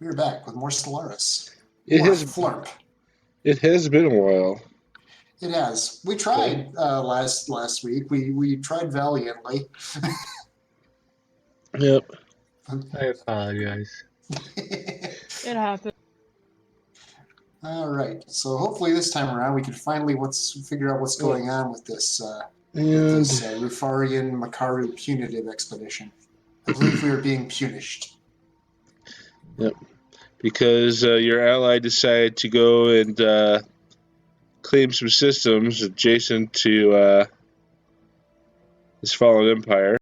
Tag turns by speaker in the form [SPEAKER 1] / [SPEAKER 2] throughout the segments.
[SPEAKER 1] We're back with more Stellaris.
[SPEAKER 2] It
[SPEAKER 1] More
[SPEAKER 2] has
[SPEAKER 1] Flurp.
[SPEAKER 2] It has been a while.
[SPEAKER 1] It has. We tried last week. We tried valiantly.
[SPEAKER 2] Yep.
[SPEAKER 3] I apologize.
[SPEAKER 4] It happened.
[SPEAKER 1] All right. So hopefully this time around we can finally figure out what's going on with this Rufarian Makaru punitive expedition. I believe we are being punished.
[SPEAKER 2] Yep. Because your ally decided to go and claim some systems adjacent to his fallen empire.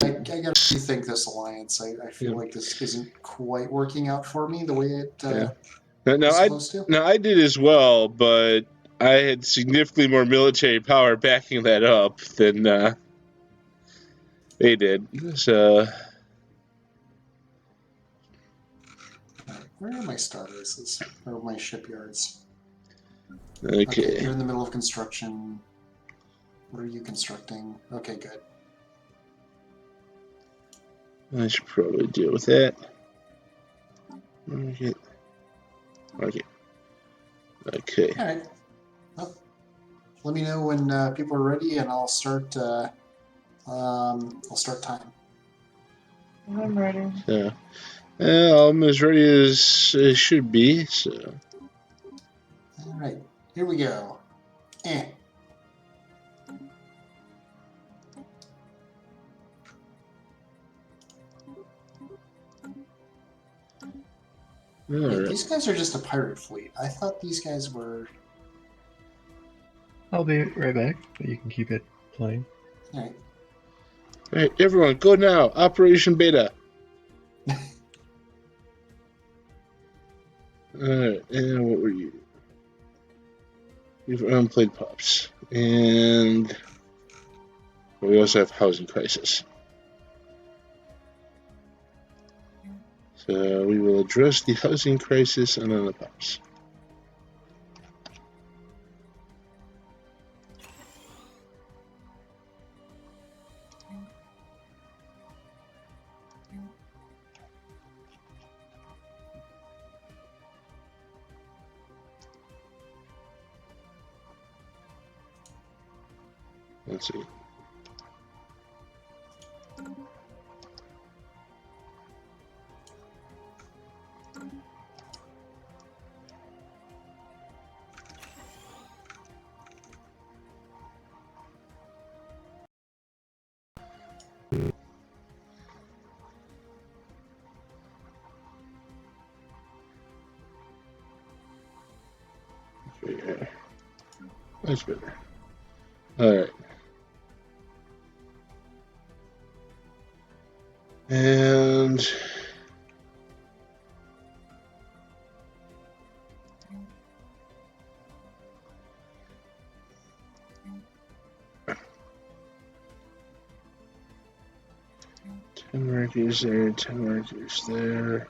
[SPEAKER 1] I gotta rethink this alliance. I feel like this isn't quite working out for me the way it was supposed to.
[SPEAKER 2] Now I did as well, but I had significantly more military power backing that up than they did. So
[SPEAKER 1] where are my star bases? Or my shipyards?
[SPEAKER 2] okay.
[SPEAKER 1] You're in the middle of construction. What are you constructing? Okay, good.
[SPEAKER 2] I should probably deal with that. Okay. Okay.
[SPEAKER 1] All right. Well, let me know when people are ready, and I'll start. I'll start time.
[SPEAKER 4] I'm ready.
[SPEAKER 2] So, I'm as ready as it should be. So.
[SPEAKER 1] All right. Here we go. Wait, these guys are just a pirate fleet. I thought these guys were...
[SPEAKER 3] I'll be right back, but you can keep it playing.
[SPEAKER 1] Alright.
[SPEAKER 2] Alright, everyone, go now. Operation Beta. Alright, and what were you? You've unplayed Pops. And we also have Housing Crisis. So we will address the housing crisis and then the Pops. Let's see. Yeah. That's better. Alright. And ten markers there, 10 markers there.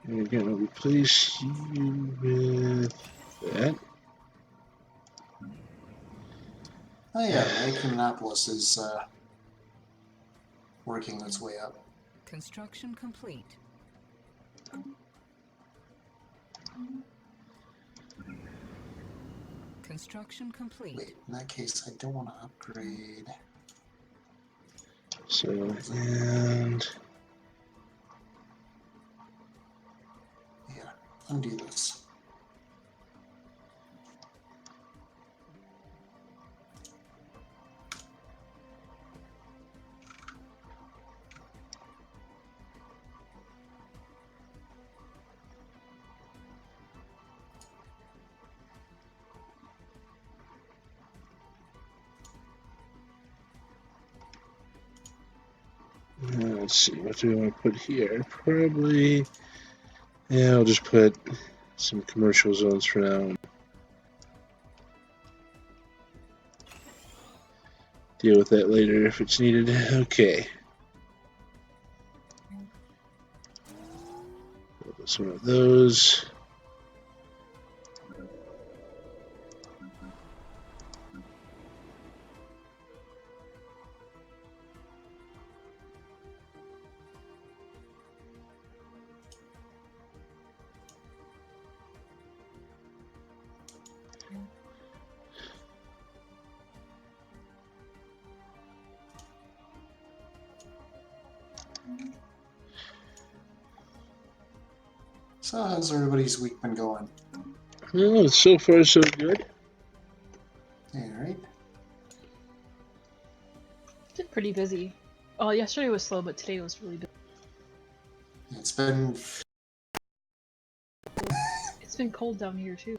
[SPEAKER 2] And again, I'll replace you with that.
[SPEAKER 1] Oh yeah, Ecumenopolis is working its way up.
[SPEAKER 5] Construction complete. Construction complete.
[SPEAKER 1] Wait, in that case, I don't want to upgrade.
[SPEAKER 2] So, and
[SPEAKER 1] Yeah, undo this.
[SPEAKER 2] let's see, what do we want to put here? Probably, yeah, I'll just put some commercial zones for now. Deal with that later if it's needed. Okay. That's one of those.
[SPEAKER 1] So how's everybody's week been going?
[SPEAKER 2] Oh, so far so good.
[SPEAKER 1] Alright.
[SPEAKER 4] It's been pretty busy. Oh, yesterday was slow, but today was really busy.
[SPEAKER 1] It's been...
[SPEAKER 4] It's been cold down here too.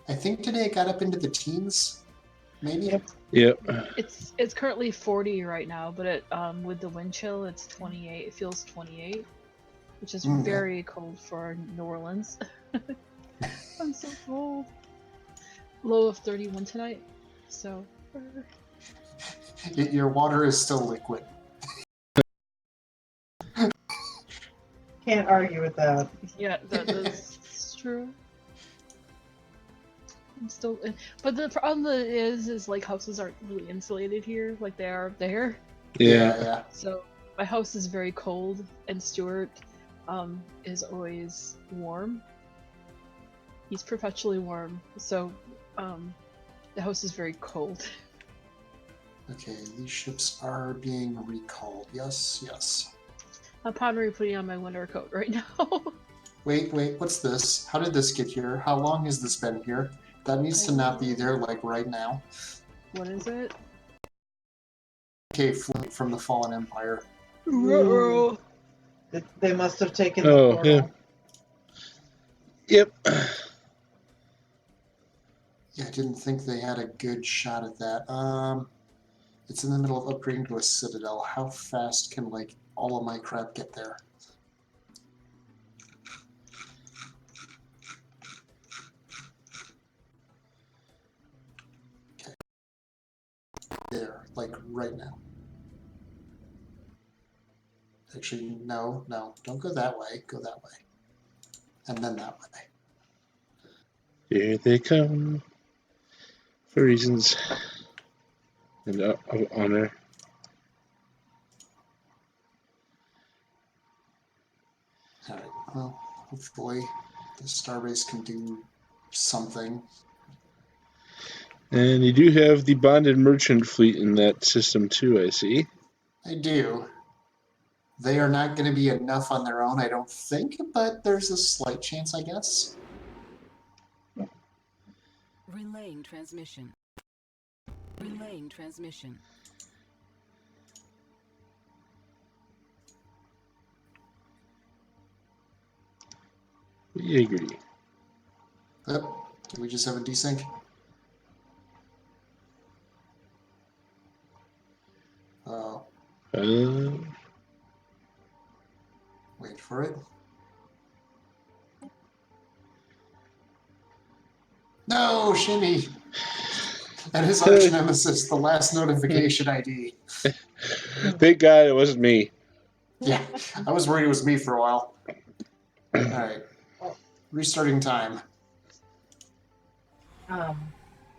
[SPEAKER 1] I think today it got up into the teens, maybe?
[SPEAKER 2] Yep.
[SPEAKER 4] It's currently 40 right now, but it with the wind chill, it's 28. It feels 28, which is very cold for New Orleans. I'm so cold. Low of 31 tonight, so.
[SPEAKER 1] Your water is still liquid.
[SPEAKER 6] Can't argue with that.
[SPEAKER 4] Yeah, that's true. I'm still, but the problem is like houses aren't really insulated here, like they are up there.
[SPEAKER 2] Yeah.
[SPEAKER 4] So my house is very cold, and Stuart is always warm. He's perpetually warm, so the house is very cold.
[SPEAKER 1] Okay, these ships are being recalled. Yes, yes.
[SPEAKER 4] I'm pondering putting on my winter coat right now.
[SPEAKER 1] Wait, what's this? How did this get here? How long has this been here? That needs to not be there, like, right now.
[SPEAKER 4] What is it?
[SPEAKER 1] Okay, fleet from the Fallen Empire.
[SPEAKER 6] Ooh. They must have taken the
[SPEAKER 2] Oh,
[SPEAKER 6] portal.
[SPEAKER 2] yeah. Yep.
[SPEAKER 1] Yeah, I didn't think they had a good shot at that. It's in the middle of upgrading to a citadel. How fast can, like, all of my crap get there? Okay. There, like, right now. Actually, no, don't go that way. Go that way. And then that way.
[SPEAKER 2] Here they come. For reasons and of honor.
[SPEAKER 1] Alright, well, hopefully the starbase can do something.
[SPEAKER 2] And you do have the bonded merchant fleet in that system too, I see.
[SPEAKER 1] I do. They are not going to be enough on their own, I don't think, but there's a slight chance, I guess.
[SPEAKER 5] Relaying transmission. Relaying transmission.
[SPEAKER 2] We agree.
[SPEAKER 1] Yep. Do we just have a desync? Oh, wait for it. No, Shimmy! And his arch nemesis, the last notification ID.
[SPEAKER 2] Thank God it wasn't me.
[SPEAKER 1] Yeah, I was worried it was me for a while. Alright. Restarting time.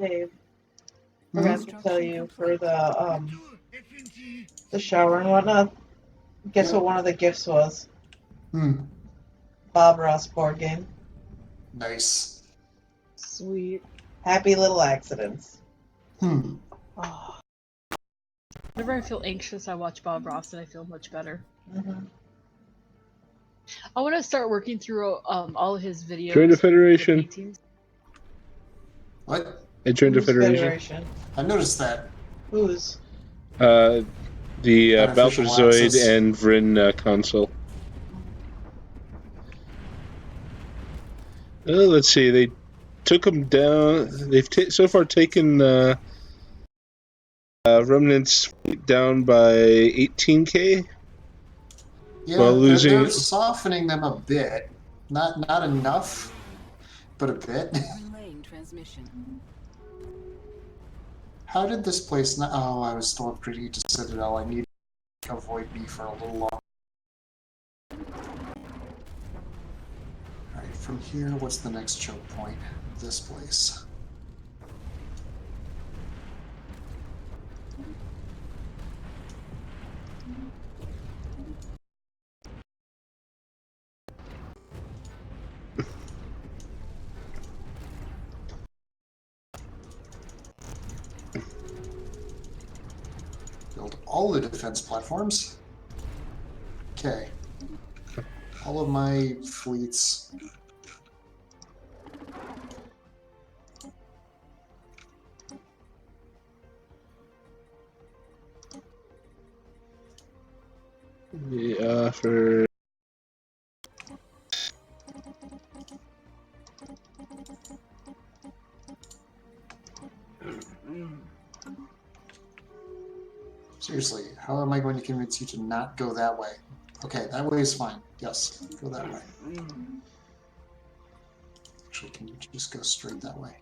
[SPEAKER 6] Dave, forgot to tell you for the shower and whatnot. Guess what one of the gifts was? Bob Ross board game.
[SPEAKER 1] Nice.
[SPEAKER 4] Sweet.
[SPEAKER 6] Happy little accidents.
[SPEAKER 4] Oh. Whenever I feel anxious, I watch Bob Ross and I feel much better. I want to start working through all of his videos.
[SPEAKER 2] Join the Federation.
[SPEAKER 1] What?
[SPEAKER 2] I joined the
[SPEAKER 6] Who's
[SPEAKER 2] Federation.
[SPEAKER 1] I noticed that.
[SPEAKER 6] Who's?
[SPEAKER 2] The
[SPEAKER 1] Beneficial
[SPEAKER 2] Balthazoid
[SPEAKER 1] access.
[SPEAKER 2] and Vryn console. Let's see. They took them down. They've so far taken Remnants down by 18k.
[SPEAKER 1] Yeah,
[SPEAKER 2] While losing.
[SPEAKER 1] they're softening them a bit. Not enough, but a bit.
[SPEAKER 5] Relaying transmission.
[SPEAKER 1] How did this place not... Oh, I was still upgrading to Citadel. I need to avoid me for a little longer. Alright, from here, what's the next choke point? This place. Build all the defense platforms. Okay. All of my fleets
[SPEAKER 2] For
[SPEAKER 1] Seriously, how am I going to convince you to not go that way? Okay, that way is fine. Yes, go that way. Actually, can you just go straight that way?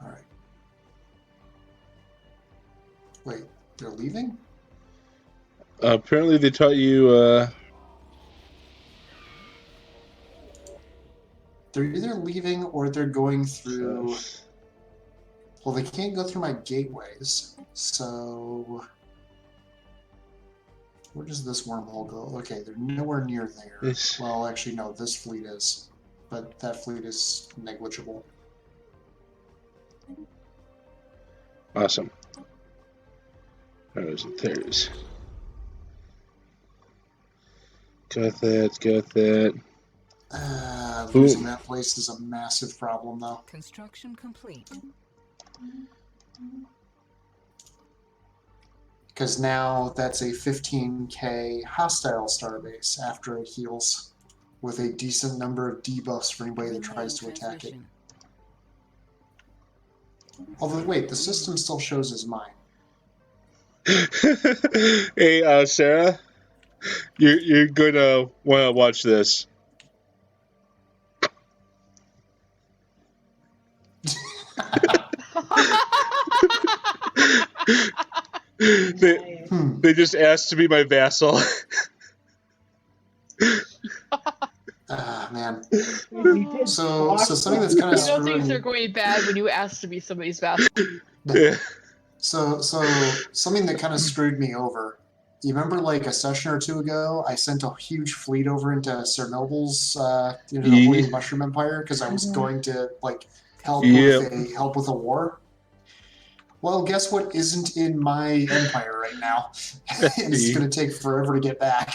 [SPEAKER 1] All right. Wait, they're leaving?
[SPEAKER 2] apparently they taught you.
[SPEAKER 1] They're either leaving or they're going through. Well, they can't go through my gateways, so where does this wormhole go? Okay, they're nowhere near there.
[SPEAKER 2] Yes.
[SPEAKER 1] Well, actually, no, this fleet is, but that fleet is negligible.
[SPEAKER 2] Awesome. There it is. Got that.
[SPEAKER 1] Losing that place is a massive problem, though.
[SPEAKER 5] Construction complete.
[SPEAKER 1] Because now that's a 15k hostile starbase after it heals, with a decent number of debuffs for anybody that tries to attack it. Although, wait, the system still shows as mine.
[SPEAKER 2] Hey, Sarah, you're gonna want to watch this. They just asked to be my vassal.
[SPEAKER 1] Man. So something that's kind of
[SPEAKER 4] You know things
[SPEAKER 1] screwing.
[SPEAKER 4] are going bad when you ask to be somebody's vassal.
[SPEAKER 2] Yeah.
[SPEAKER 1] So something that kind of screwed me over. You remember, like a session or two ago, I sent a huge fleet over into Cernobyl's, into the Holy Mushroom Empire, because I was going to like help with a war. Well, guess what isn't in my empire right now, and it's going to take forever to get back.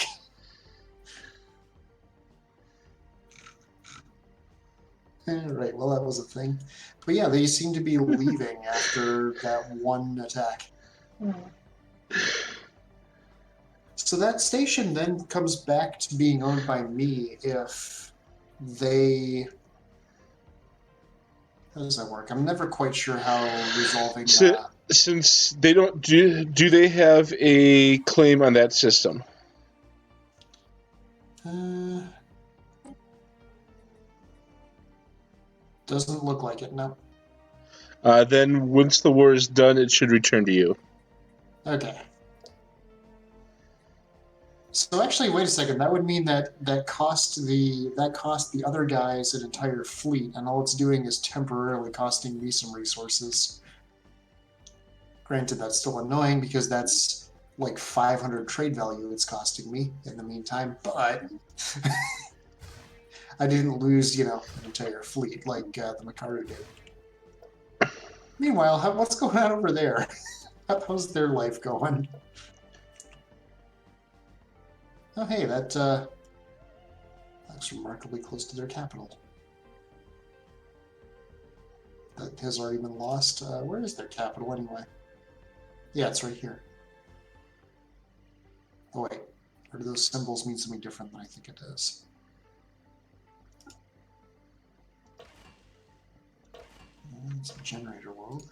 [SPEAKER 1] Right, well, that was a thing. But yeah, they seem to be leaving after that one attack. So that station then comes back to being owned by me if they... How does that work? I'm never quite sure how resolving...
[SPEAKER 2] Since they don't... Do they have a claim on that system?
[SPEAKER 1] Doesn't look like it, no.
[SPEAKER 2] Then once the war is done, it should return to you.
[SPEAKER 1] Okay. So actually, wait a second. That would mean that cost the other guys an entire fleet, and all it's doing is temporarily costing me some resources. Granted, that's still annoying because that's like 500 trade value it's costing me in the meantime, but I didn't lose, an entire fleet like the Makaru did. Meanwhile, what's going on over there? How's their life going? Oh, hey, that looks remarkably close to their capital. That has already been lost. Where is their capital, anyway? Yeah, it's right here. Oh, wait. Or do those symbols mean something different than I think it does? It's a generator world.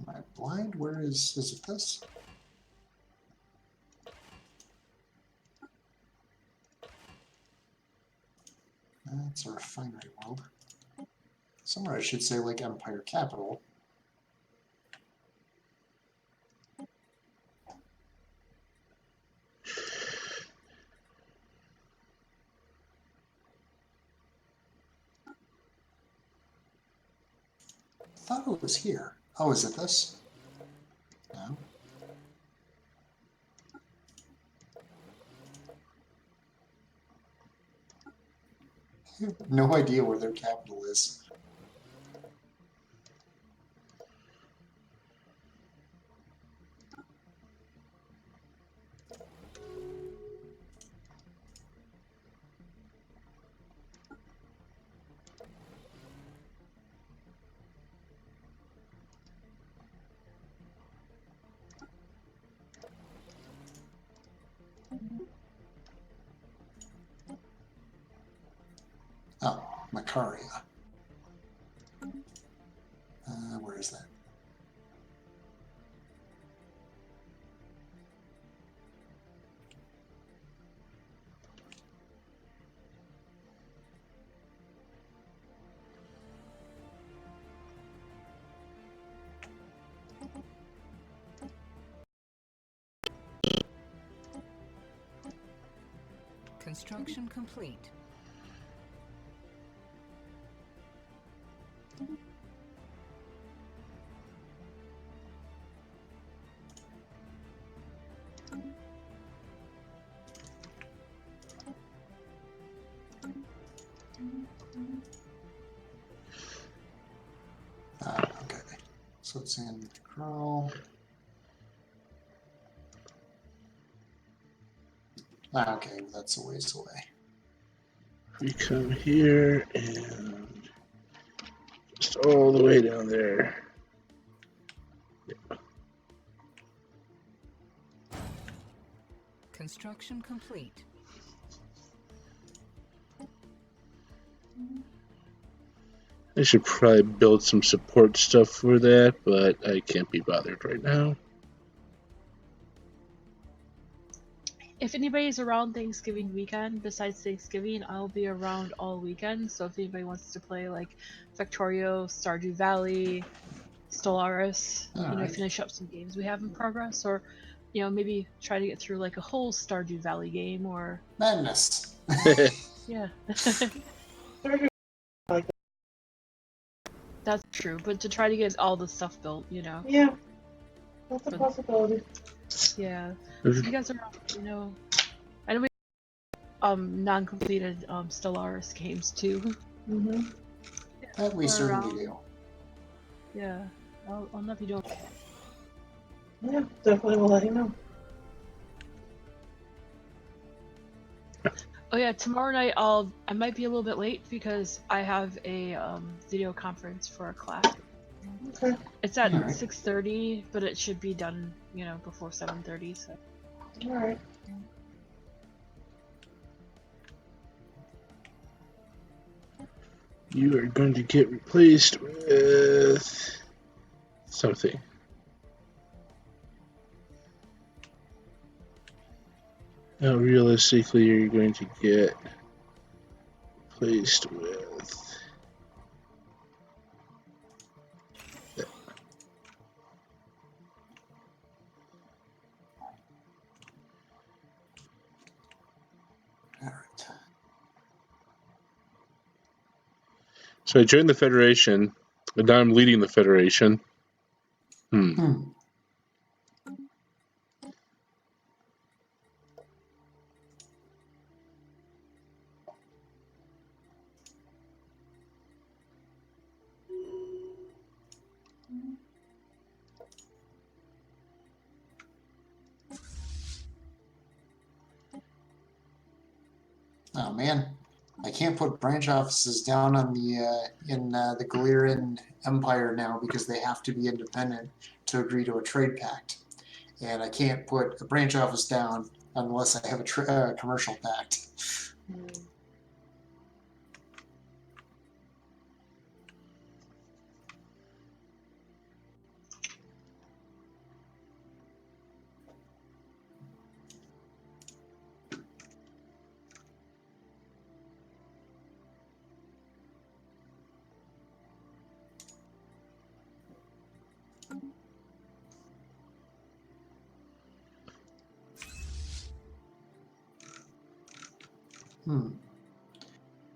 [SPEAKER 1] Am I blind? Where is it this? That's a refinery world. Somewhere I should say like Empire Capital. I thought it was here. Oh, is it this? No. I have no idea where their capital is. Oh, Macaria. Where is that?
[SPEAKER 5] Construction complete.
[SPEAKER 1] Okay. So it's in Crawl. Okay, that's a ways away.
[SPEAKER 2] We come here and just all the way down there.
[SPEAKER 5] Construction complete.
[SPEAKER 2] I should probably build some support stuff for that, but I can't be bothered right now.
[SPEAKER 4] If anybody's around Thanksgiving weekend, besides Thanksgiving, I'll be around all weekend. So if anybody wants to play like Factorio, Stardew Valley, Stellaris,
[SPEAKER 1] Alright.
[SPEAKER 4] finish up some games we have in progress, or maybe try to get through like a whole Stardew Valley game, or
[SPEAKER 1] Madness.
[SPEAKER 4] yeah.
[SPEAKER 6] Like,
[SPEAKER 4] That's true, but to try to get all the stuff built,
[SPEAKER 6] yeah, that's a possibility.
[SPEAKER 4] Yeah. If you guys are, I know we non-completed Stellaris games too.
[SPEAKER 6] Mm-hmm.
[SPEAKER 1] That we
[SPEAKER 4] Or,
[SPEAKER 1] certainly do.
[SPEAKER 4] Yeah, I'll know if you don't.
[SPEAKER 6] Yeah, definitely will let you know.
[SPEAKER 4] Oh yeah, tomorrow night I might be a little bit late because I have a video conference for a class.
[SPEAKER 6] Okay.
[SPEAKER 4] It's at
[SPEAKER 1] Alright.
[SPEAKER 4] 6:30, but it should be done, before 7:30. So.
[SPEAKER 6] All right.
[SPEAKER 2] You are going to get replaced with something. Now, realistically, you're going to get replaced with.
[SPEAKER 1] Alright.
[SPEAKER 2] So I joined the Federation, and now I'm leading the Federation.
[SPEAKER 1] Oh man, I can't put branch offices down on the in the Galerian Empire now because they have to be independent to agree to a trade pact, and I can't put a branch office down unless I have a commercial pact.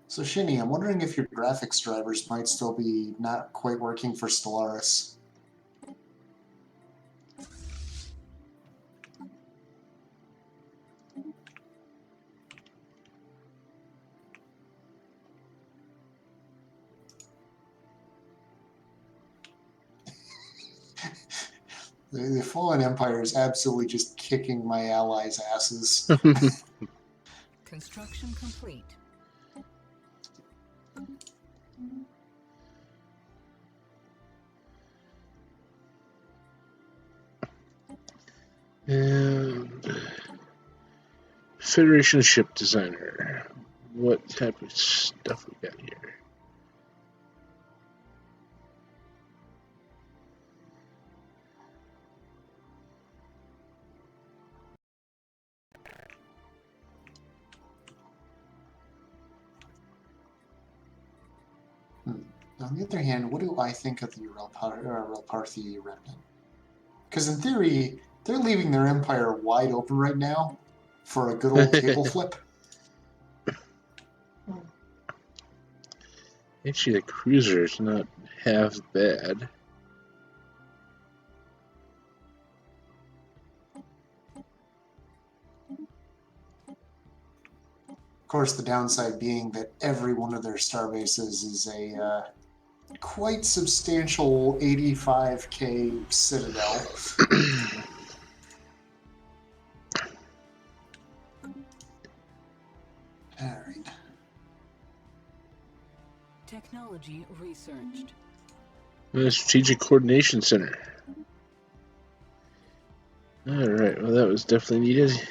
[SPEAKER 1] So Shinny, I'm wondering if your graphics drivers might still be not quite working for Stellaris. The Fallen Empire is absolutely just kicking my allies' asses.
[SPEAKER 5] Construction complete.
[SPEAKER 2] And Federation ship designer. what type of stuff we got here.
[SPEAKER 1] On the other hand, what do I think of the Relparthi remnant? Because in theory, they're leaving their empire wide open right now for a good old table flip.
[SPEAKER 2] Actually, the cruiser's not half bad.
[SPEAKER 1] Of course, the downside being that every one of their star bases is a quite substantial 85k citadel. All right.
[SPEAKER 5] Technology researched.
[SPEAKER 2] The Strategic Coordination Center. Alright, well that was definitely needed.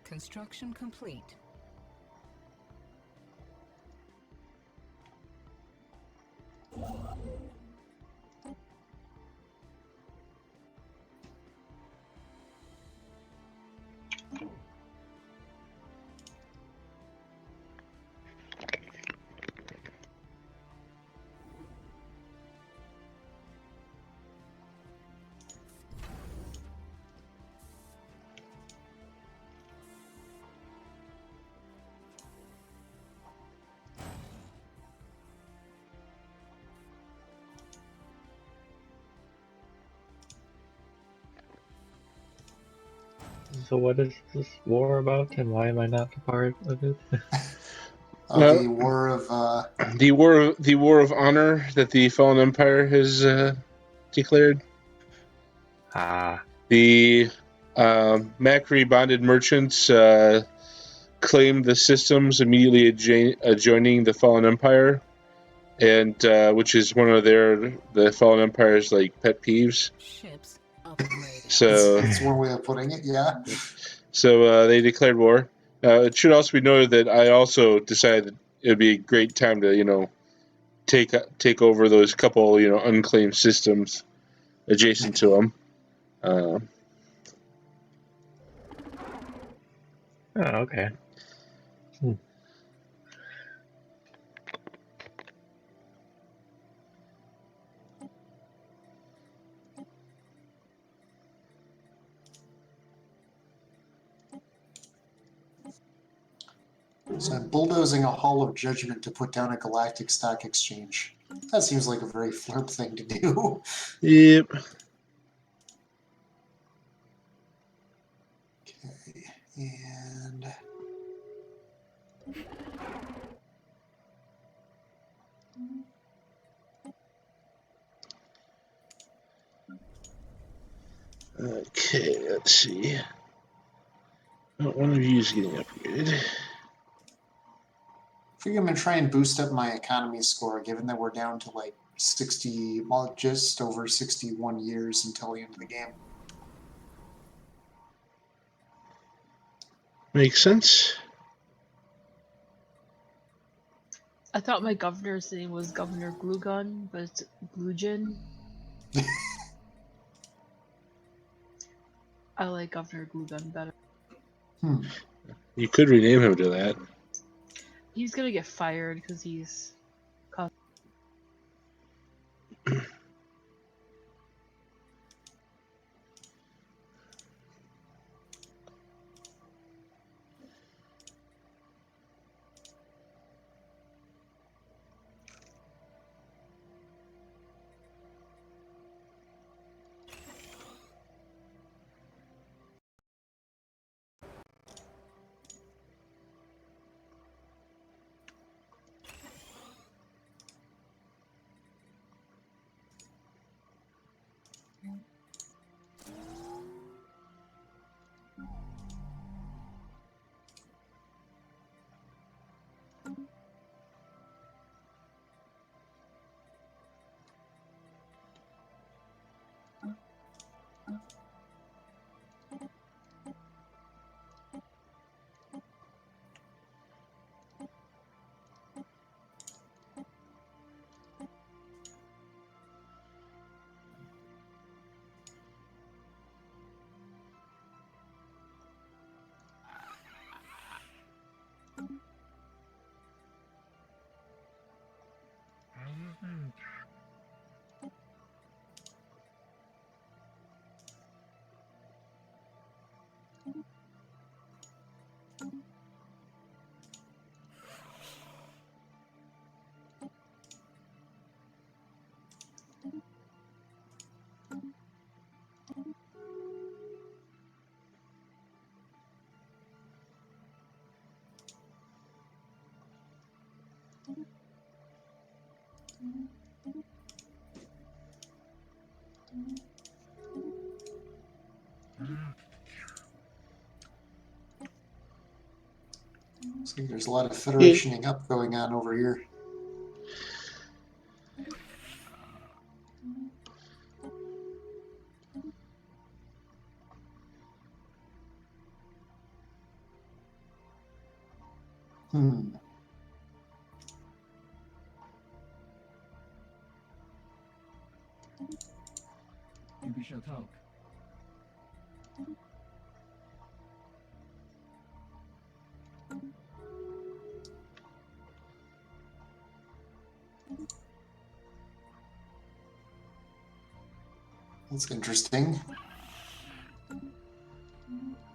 [SPEAKER 5] Construction complete.
[SPEAKER 3] So what is this war about, and why am I not a part of it?
[SPEAKER 1] The war of
[SPEAKER 2] the war of honor that the Fallen Empire has declared. The Macri bonded merchants claimed the systems immediately adjoining the Fallen Empire, and which is one of the Fallen Empire's like pet peeves.
[SPEAKER 5] Ships upgraded.
[SPEAKER 2] So
[SPEAKER 1] that's one way of putting it, yeah.
[SPEAKER 2] So they declared war. It should also be noted that I also decided that it would be a great time to, take over those couple, unclaimed systems adjacent to them.
[SPEAKER 3] Oh, okay.
[SPEAKER 1] So I'm bulldozing a Hall of Judgment to put down a Galactic stock exchange. That seems like a very flirp thing to do.
[SPEAKER 2] Yep.
[SPEAKER 1] Okay, and...
[SPEAKER 2] Okay, let's see. Oh, one of you is getting upgraded.
[SPEAKER 1] I think I'm gonna try and boost up my economy score, given that we're down to like 60, well, just over 61 years until the end of the game.
[SPEAKER 2] Makes sense.
[SPEAKER 4] I thought my governor's name was Governor Gluegun, but it's Gluejin. I like Governor Gluegun better.
[SPEAKER 2] You could rename him to that.
[SPEAKER 4] He's gonna get fired because he's.
[SPEAKER 1] Looks like there's a lot of federationing up going on over here.
[SPEAKER 7] We shall talk.
[SPEAKER 1] That's interesting.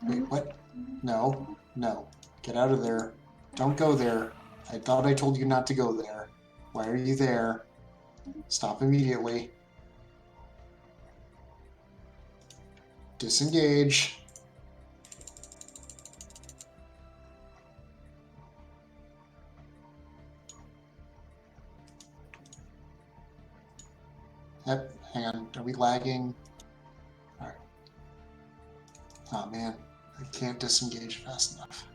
[SPEAKER 1] Wait, what? No, no. Get out of there. Don't go there. I thought I told you not to go there. Why are you there? Stop immediately. Disengage. Yep, hang on. Are we lagging? Alright. Oh man, I can't disengage fast enough.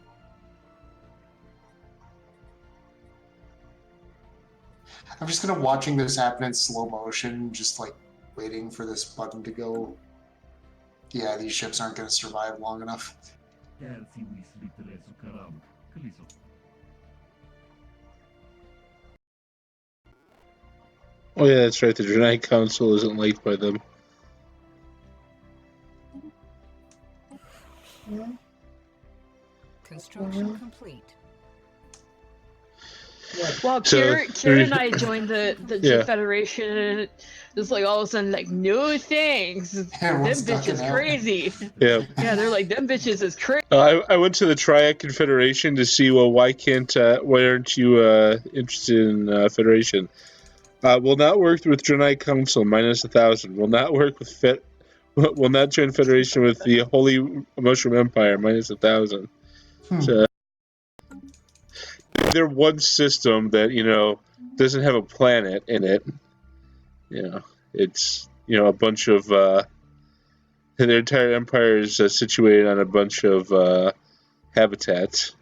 [SPEAKER 1] I'm just gonna watching this happen in slow motion, just like waiting for this button to go. Yeah, these ships aren't gonna survive long enough.
[SPEAKER 2] Oh yeah, that's right. The Draenei Council isn't liked by them.
[SPEAKER 5] Construction complete.
[SPEAKER 4] Well,
[SPEAKER 2] So,
[SPEAKER 4] Kira and I joined the
[SPEAKER 2] Yeah.
[SPEAKER 4] Federation, and it's like all of a sudden, like, no thanks. Them
[SPEAKER 1] Everyone's ducking
[SPEAKER 4] bitches
[SPEAKER 1] out.
[SPEAKER 4] crazy.
[SPEAKER 2] Yeah.
[SPEAKER 4] Yeah, they're like, them bitches is crazy.
[SPEAKER 2] I went to the Triad Confederation to see, well, why aren't you interested in Federation? Will not work with Draenei Council, minus 1,000. Will not work with will not join Federation with the Holy Mushroom Empire, minus 1,000. So, they're one system that, doesn't have a planet in it. It's, a bunch of, their entire empire is situated on a bunch of habitats.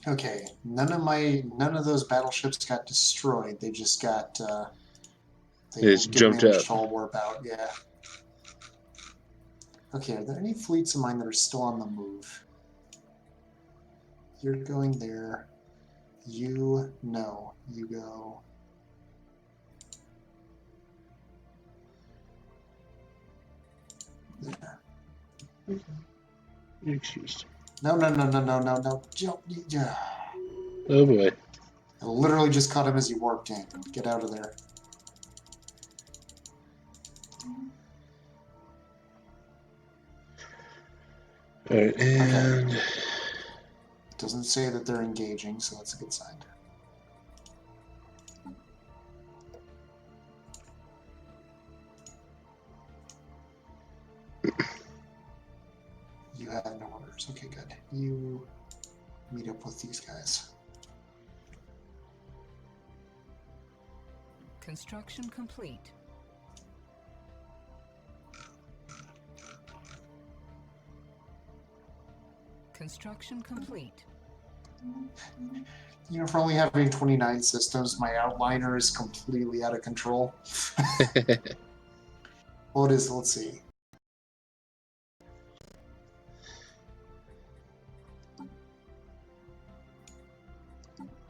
[SPEAKER 1] Okay, none of those battleships got destroyed. They just got
[SPEAKER 2] They just
[SPEAKER 1] did
[SPEAKER 2] jumped
[SPEAKER 1] manage
[SPEAKER 2] up.
[SPEAKER 1] to all warp out. Yeah. Okay, are there any fleets of mine that are still on the move? You're going there. You no. You go. There.
[SPEAKER 2] You're excused.
[SPEAKER 1] No. Yeah.
[SPEAKER 2] Oh boy.
[SPEAKER 1] I literally just caught him as he warped in. Get out of there.
[SPEAKER 2] Alright, and
[SPEAKER 1] Okay. Doesn't say that they're engaging, so that's a good sign. You have no orders. Okay, good. You meet up with these guys.
[SPEAKER 5] Construction complete. Construction complete.
[SPEAKER 1] You know, for only having 29 systems, my outliner is completely out of control. Well, it is, let's see.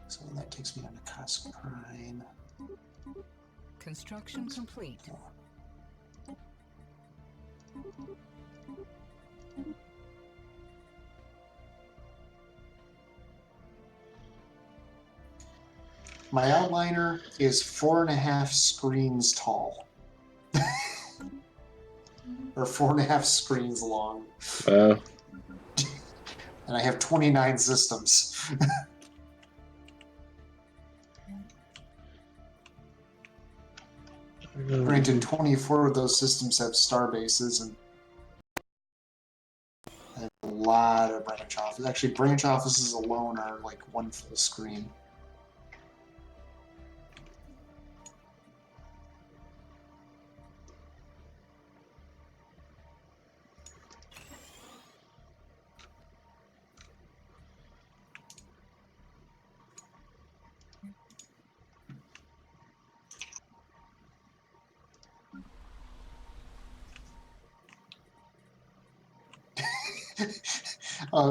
[SPEAKER 1] So that takes me down to Cosp Prime.
[SPEAKER 5] Construction complete.
[SPEAKER 1] My outliner is 4.5 screens tall. Or 4.5 screens long.
[SPEAKER 2] wow.
[SPEAKER 1] And I have 29 systems. Granted, 24 of those systems have star bases, and I have a lot of branch offices. Actually, branch offices alone are like one full screen.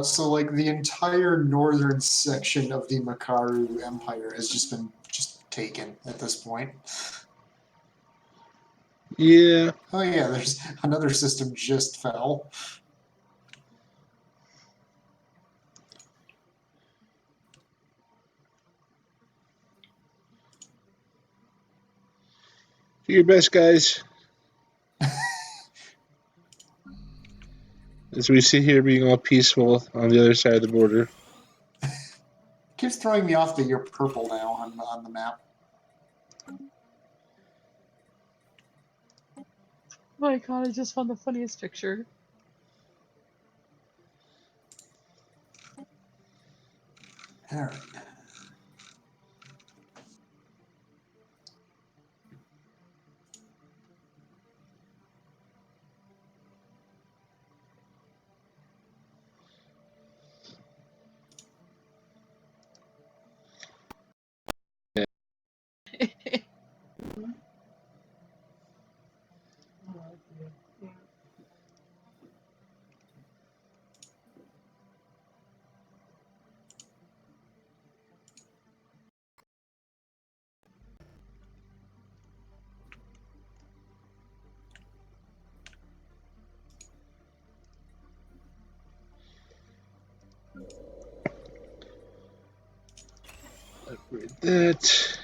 [SPEAKER 1] So like the entire northern section of the Makaru Empire has just been taken at this point.
[SPEAKER 2] Yeah.
[SPEAKER 1] Oh yeah, there's another system just fell.
[SPEAKER 2] Do your best, guys. As we sit here being all peaceful on the other side of the border.
[SPEAKER 1] It keeps throwing me off that you're purple now on the map.
[SPEAKER 4] Oh my god, I just found the funniest picture.
[SPEAKER 1] Alright.
[SPEAKER 2] Upgrade that.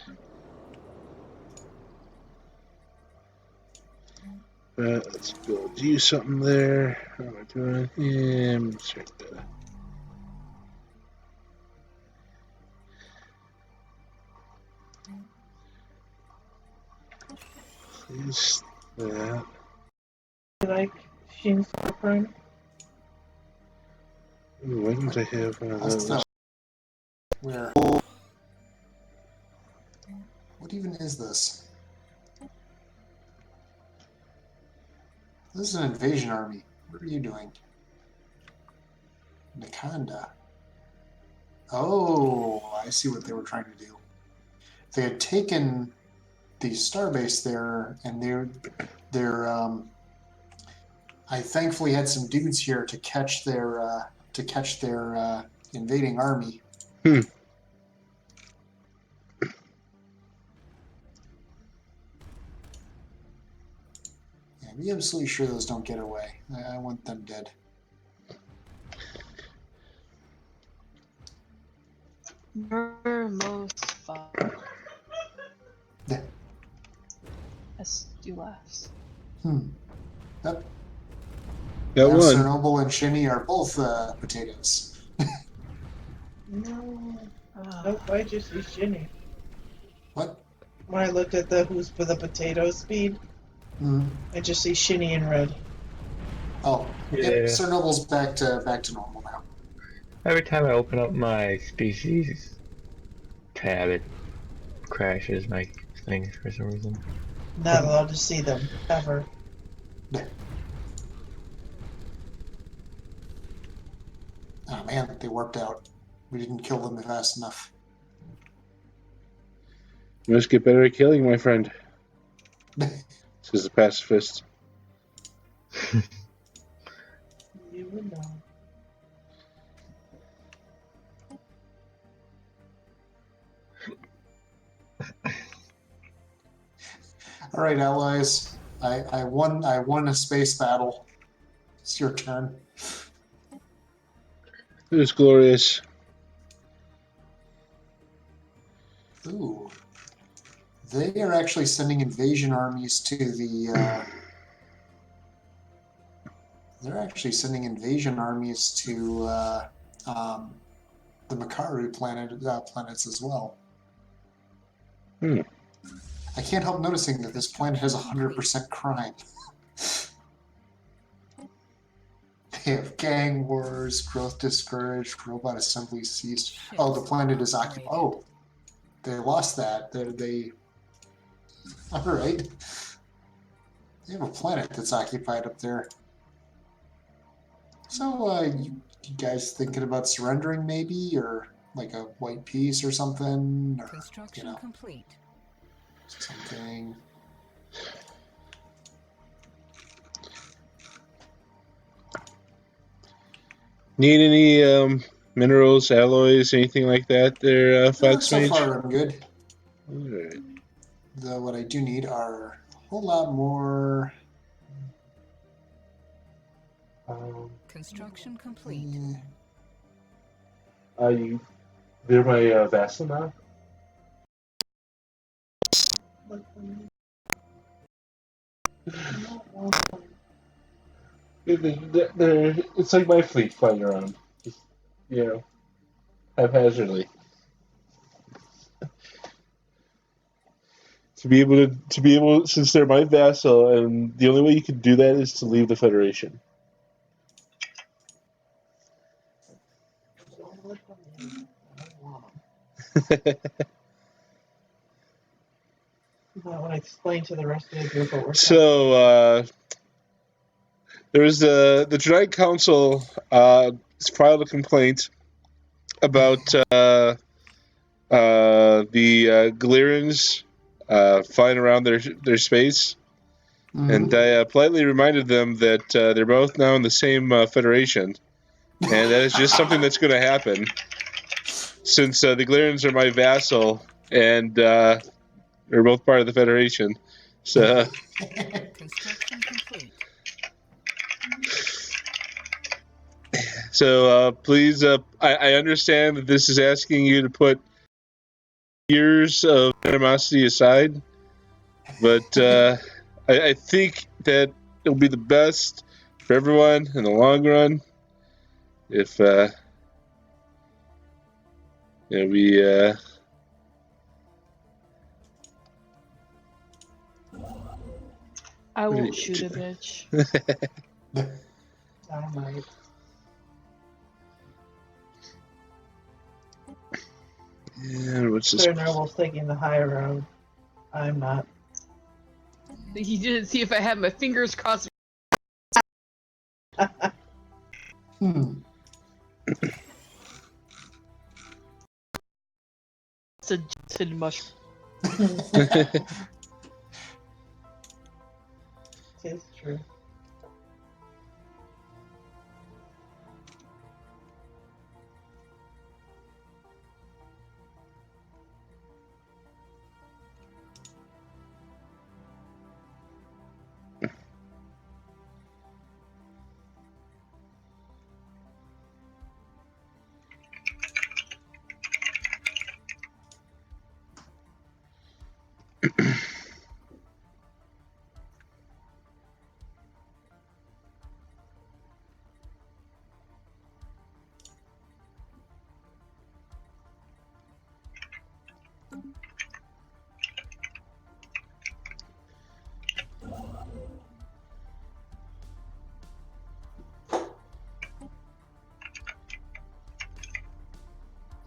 [SPEAKER 2] Let's go do something there. How am I doing? Yeah, I'm gonna check that. Please that.
[SPEAKER 6] You like Sheen's Prime?
[SPEAKER 2] Ooh, why don't I have one of
[SPEAKER 1] That's
[SPEAKER 2] those?
[SPEAKER 1] the where? What even is this? This is an invasion army. What are you doing? Nakanda. Oh, I see what they were trying to do. They had taken the starbase there, and they're I thankfully had some dudes here to catch their invading army.
[SPEAKER 2] Hmm.
[SPEAKER 1] Yeah, be absolutely sure those don't get away. I want them dead.
[SPEAKER 4] Most fun.
[SPEAKER 1] Yeah.
[SPEAKER 4] S2 laughs.
[SPEAKER 1] Yep.
[SPEAKER 2] Got
[SPEAKER 1] Now
[SPEAKER 2] one.
[SPEAKER 1] Chernobyl and Shinny are both potatoes.
[SPEAKER 6] No. Nope, I just see Shinny.
[SPEAKER 1] What?
[SPEAKER 6] When I looked at the who's for the potato speed, I just see Shinny in red.
[SPEAKER 1] Oh,
[SPEAKER 3] Yeah.
[SPEAKER 1] yep. Chernobyl's back to normal now.
[SPEAKER 3] Every time I open up my species tab, it crashes my things for some reason.
[SPEAKER 6] Not allowed to see them, ever.
[SPEAKER 1] Oh man, they worked out. We didn't kill them fast enough.
[SPEAKER 2] You must get better at killing, my friend. Says the pacifist.
[SPEAKER 6] You would know.
[SPEAKER 1] All right, allies. I won a space battle. It's your turn.
[SPEAKER 2] It was glorious.
[SPEAKER 1] Ooh. They are actually sending invasion armies to the they're actually sending invasion armies to the Makaru planets as well. I can't help noticing that this planet has 100% crime. They have gang wars, growth discouraged, robot assembly ceased. Oh, the planet is occupied. Oh, they lost that. They. All right. They have a planet that's occupied up there. So, you guys thinking about surrendering maybe, or like a white peace or something, or
[SPEAKER 5] Construction complete.
[SPEAKER 1] something.
[SPEAKER 2] Need any minerals, alloys, anything like that there,
[SPEAKER 1] So
[SPEAKER 2] FoxMage?
[SPEAKER 1] far, I'm good.
[SPEAKER 2] Alright.
[SPEAKER 1] Though what I do need are a whole lot more.
[SPEAKER 5] Construction complete.
[SPEAKER 2] They're my vassal now? It's like my fleet flying around. Just, haphazardly. To be able, since they're my vassal, and the only way you can do that is to leave the Federation.
[SPEAKER 6] You might want to explain to the rest of the group what we're
[SPEAKER 2] So, there's the Jedi Council filed a complaint about the Galerians flying around their space, and I politely reminded them that they're both now in the same Federation, and that is just something that's going to happen, since the Galerians are my vassal, and they're both part of the Federation. So.
[SPEAKER 5] Construction complete.
[SPEAKER 2] So please, I understand that this is asking you to put years of animosity aside, but I think that it'll be the best for everyone in the long run if we.
[SPEAKER 4] I won't shoot a bitch.
[SPEAKER 6] Dynamite.
[SPEAKER 2] And what's this?
[SPEAKER 6] Sir Noble's taking the high road. I'm not.
[SPEAKER 4] You didn't see if I had my fingers crossed. It's a jilted mushroom.
[SPEAKER 6] It's true.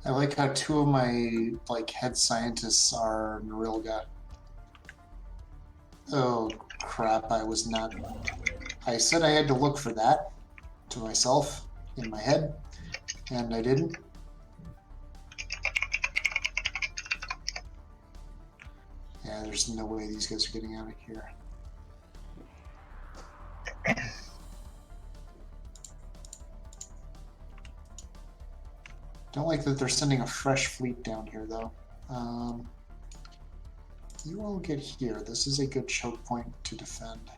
[SPEAKER 1] I like how two of my head scientists are Norilga. Oh crap! I was not. I said I had to look for that to myself in my head, and I didn't. Yeah, there's no way these guys are getting out of here. Don't like that they're sending a fresh fleet down here, though. You all get here. This is a good choke point to defend.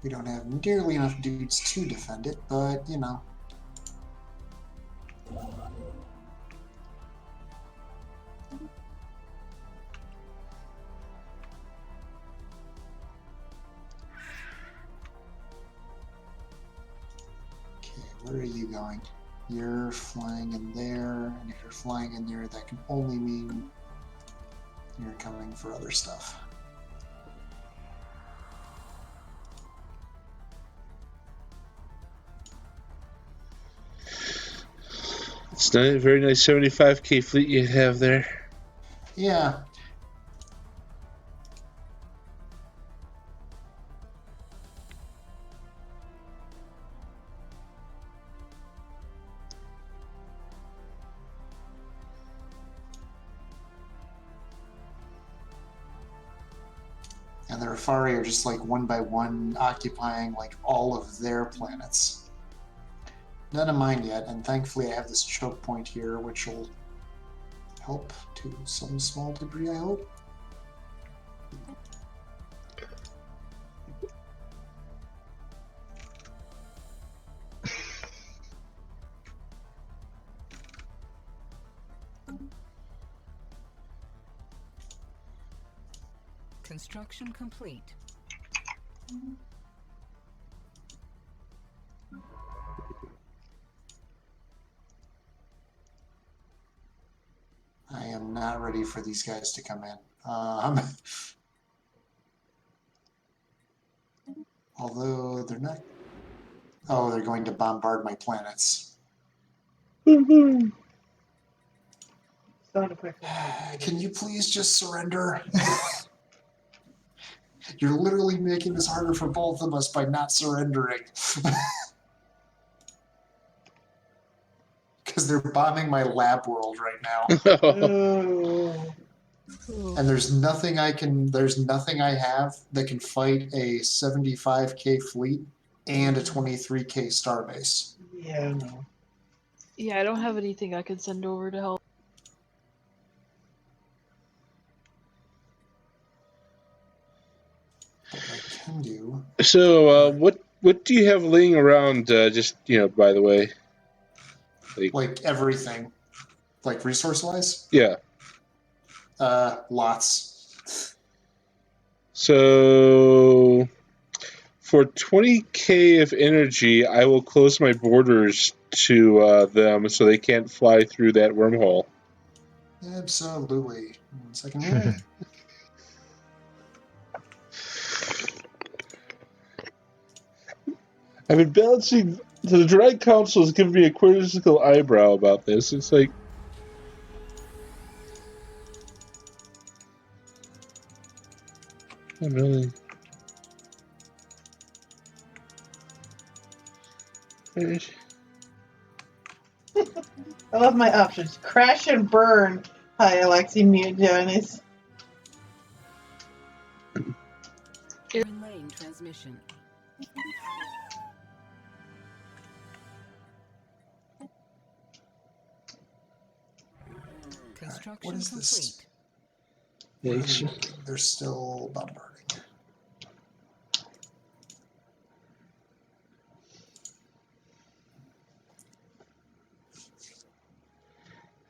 [SPEAKER 1] We don't have nearly enough dudes to defend it, but, you know. Where are you going? You're flying in there, and if you're flying in there, that can only mean you're coming for other stuff.
[SPEAKER 2] It's not a very nice 75k fleet you have there.
[SPEAKER 1] Yeah. And the Rafari are just one by one occupying all of their planets. None of mine yet, and thankfully I have this choke point here, which will help to some small degree, I hope.
[SPEAKER 5] Construction complete.
[SPEAKER 1] I am not ready for these guys to come in. Although they're not... Oh, they're going to bombard my planets.
[SPEAKER 6] Sound effect.
[SPEAKER 1] Can you please just surrender? You're literally making this harder for both of us by not surrendering. Because they're bombing my lab world right now.
[SPEAKER 6] Oh.
[SPEAKER 1] And there's nothing I have that can fight a 75k fleet and a 23k starbase.
[SPEAKER 6] Yeah, no.
[SPEAKER 4] Yeah, I don't have anything I can send over to help.
[SPEAKER 1] What I can do...
[SPEAKER 2] So, what do you have laying around, just, by the way?
[SPEAKER 1] Like everything. Like resource-wise?
[SPEAKER 2] Yeah.
[SPEAKER 1] Lots.
[SPEAKER 2] So, for 20k of energy, I will close my borders to them so they can't fly through that wormhole.
[SPEAKER 1] Absolutely. 1 second here.
[SPEAKER 2] I've been balancing... The Dread Council has given me a quizzical eyebrow about this. It's like... I'm really...
[SPEAKER 6] I love my options. Crash and burn. Hi, Alexi Mutanis.
[SPEAKER 5] Relaying transmission. Construction
[SPEAKER 1] what is this?
[SPEAKER 5] complete.
[SPEAKER 1] They're still bombarding.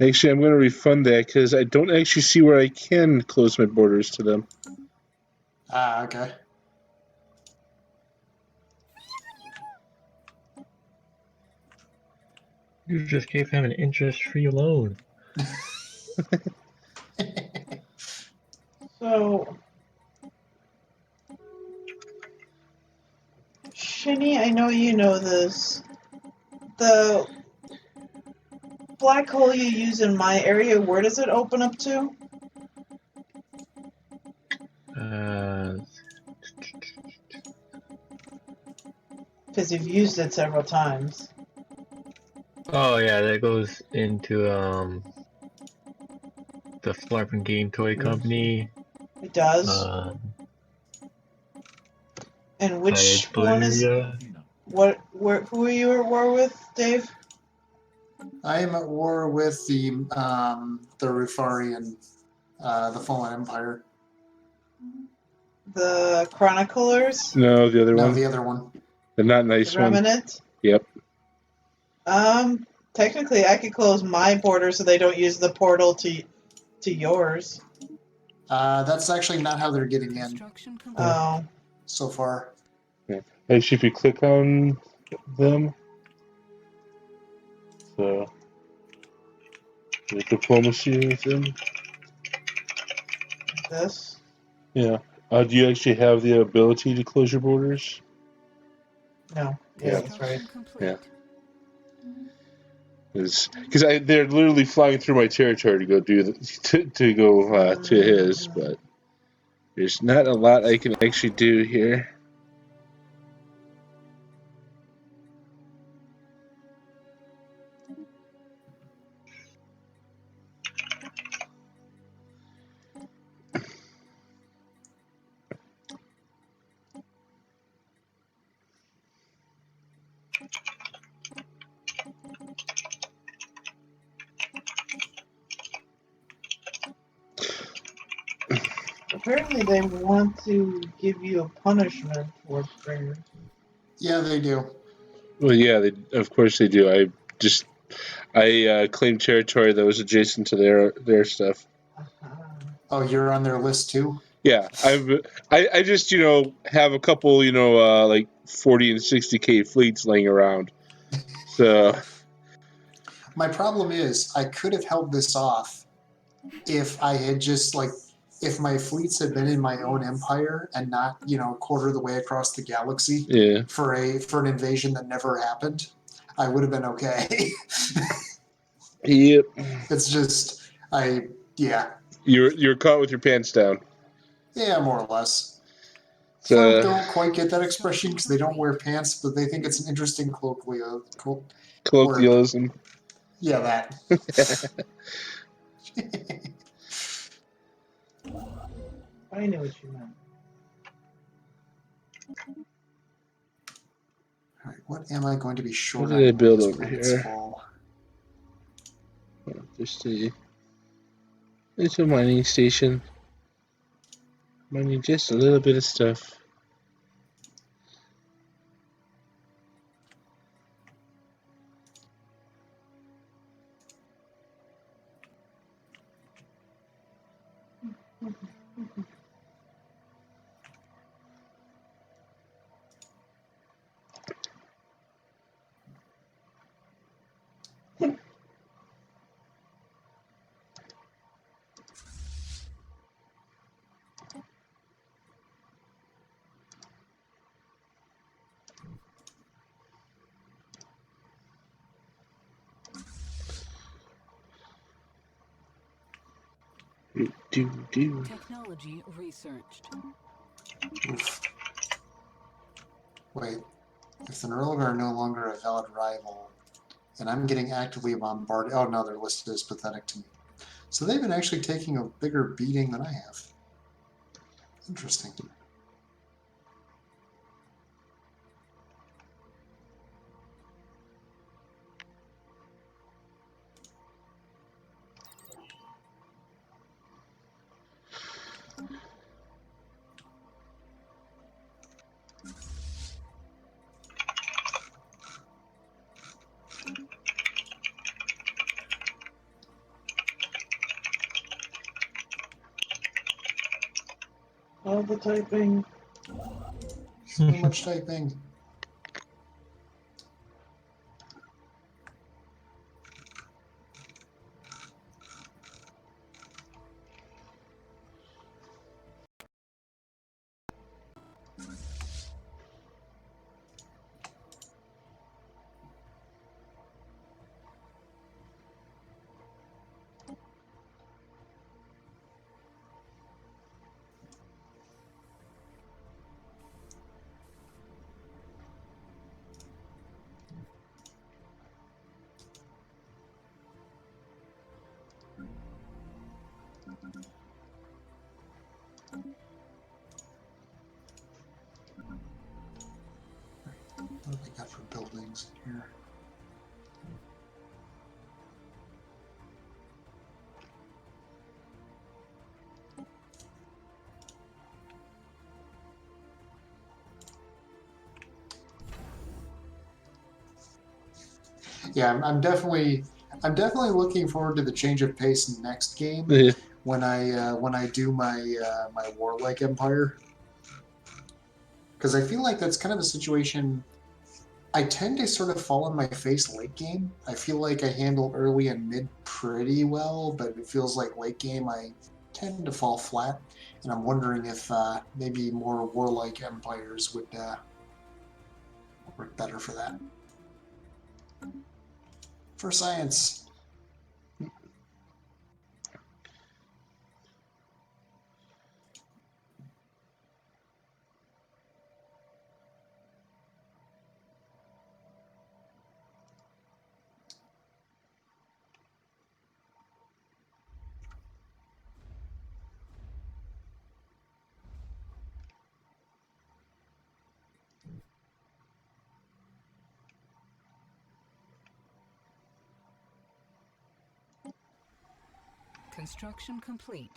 [SPEAKER 2] Actually, I'm going to refund that because I don't actually see where I can close my borders to them.
[SPEAKER 1] Ah, okay.
[SPEAKER 3] You just gave him an interest-free loan.
[SPEAKER 6] So, Shinny, I know you know this. The black hole you use in my area, where does it open up to? Because you've used it several times.
[SPEAKER 3] Oh yeah, that goes into the Flarp and Game Toy Company.
[SPEAKER 6] It does. And which
[SPEAKER 3] I
[SPEAKER 6] one
[SPEAKER 3] believe,
[SPEAKER 6] is
[SPEAKER 3] yeah.
[SPEAKER 6] who are you at war with, Dave?
[SPEAKER 1] I am at war with the Rufarian, the Fallen Empire.
[SPEAKER 6] The Chroniclers?
[SPEAKER 2] No, the other
[SPEAKER 1] No,
[SPEAKER 2] one.
[SPEAKER 1] the other one.
[SPEAKER 2] The not nice
[SPEAKER 6] The
[SPEAKER 2] one.
[SPEAKER 6] Remnant?
[SPEAKER 2] Yep.
[SPEAKER 6] Technically I could close my border so they don't use the portal to yours.
[SPEAKER 1] That's actually not how they're getting in
[SPEAKER 5] Construction complete.
[SPEAKER 6] Oh.
[SPEAKER 1] so far.
[SPEAKER 2] Yeah. Actually, if you click on them, so the diplomacy with them.
[SPEAKER 6] This?
[SPEAKER 2] Yeah. Do you actually have the ability to close your borders?
[SPEAKER 6] No. Yeah, that's right.
[SPEAKER 5] Construction complete.
[SPEAKER 2] Yeah. Because they're literally flying through my territory to go do to go to his, but there's not a lot I can actually do here.
[SPEAKER 6] Apparently they want to give you a punishment for prayer.
[SPEAKER 1] Yeah, they do.
[SPEAKER 2] Well, yeah, of course they do. I claimed territory that was adjacent to their stuff.
[SPEAKER 1] Oh, you're on their list too?
[SPEAKER 2] Yeah, I just have a couple like 40 and 60K fleets laying around. So
[SPEAKER 1] My problem is I could have held this off if I had just if my fleets had been in my own empire and not, a quarter of the way across the galaxy
[SPEAKER 2] yeah,
[SPEAKER 1] for an invasion that never happened, I would have been okay.
[SPEAKER 2] yep.
[SPEAKER 1] It's just
[SPEAKER 2] You're caught with your pants down.
[SPEAKER 1] yeah, more or less.
[SPEAKER 2] So,
[SPEAKER 1] Some don't quite get that expression because they don't wear pants, but they think it's an interesting
[SPEAKER 2] colloquialism.
[SPEAKER 1] Yeah, that.
[SPEAKER 6] I knew what you meant.
[SPEAKER 1] All right, what am I going to be short
[SPEAKER 2] What
[SPEAKER 1] on
[SPEAKER 2] did I
[SPEAKER 1] when
[SPEAKER 2] build
[SPEAKER 1] these
[SPEAKER 2] over
[SPEAKER 1] planets
[SPEAKER 2] here?
[SPEAKER 1] fall?
[SPEAKER 2] Just a little mining station. Mining just a little bit of stuff. Do.
[SPEAKER 5] Technology researched.
[SPEAKER 1] Oof. Wait, If the Norelga are no longer a valid rival, and I'm getting actively bombarded. Oh no, they're listed as pathetic to me. So they've been actually taking a bigger beating than I have. Interesting.
[SPEAKER 6] All the typing.
[SPEAKER 1] So much typing. What have I got for buildings in here? Yeah, I'm definitely looking forward to the change of pace in the next game
[SPEAKER 2] Yeah.
[SPEAKER 1] when I do my my warlike empire, because I feel like that's kind of a situation. I tend to sort of fall on my face late game. I feel like I handle early and mid pretty well, but it feels like late game I tend to fall flat. And I'm wondering if maybe more warlike empires would work better for that. For science.
[SPEAKER 5] Construction complete.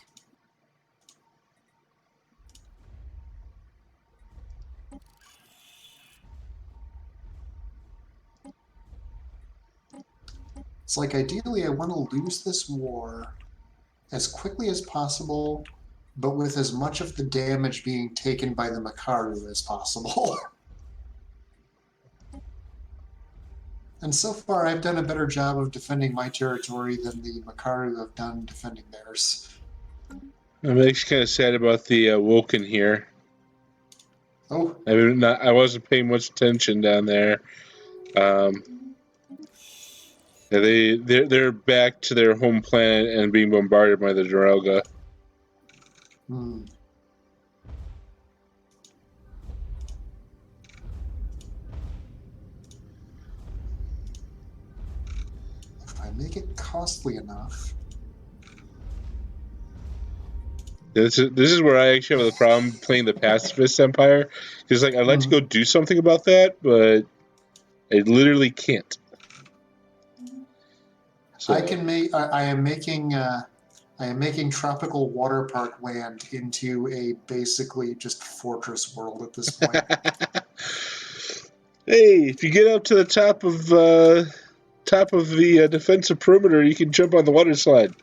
[SPEAKER 1] It's like ideally I want to lose this war as quickly as possible, but with as much of the damage being taken by the Makaru as possible. And so far I've done a better job of defending my territory than the Makaru have done defending theirs.
[SPEAKER 2] I'm actually kind of sad about the Woken here.
[SPEAKER 1] Oh,
[SPEAKER 2] I wasn't paying much attention down there. They're back to their home planet and being bombarded by the Drelga.
[SPEAKER 1] hmm. If I make it costly enough.
[SPEAKER 2] This is where I actually have the problem playing the Pacifist Empire, because like I'd like to go do something about that, but I literally can't. So,
[SPEAKER 1] I can make. I am making. I am making tropical water park land into a basically just fortress world at this point.
[SPEAKER 2] hey, if you get up to the top of the defensive perimeter, you can jump on the water slide.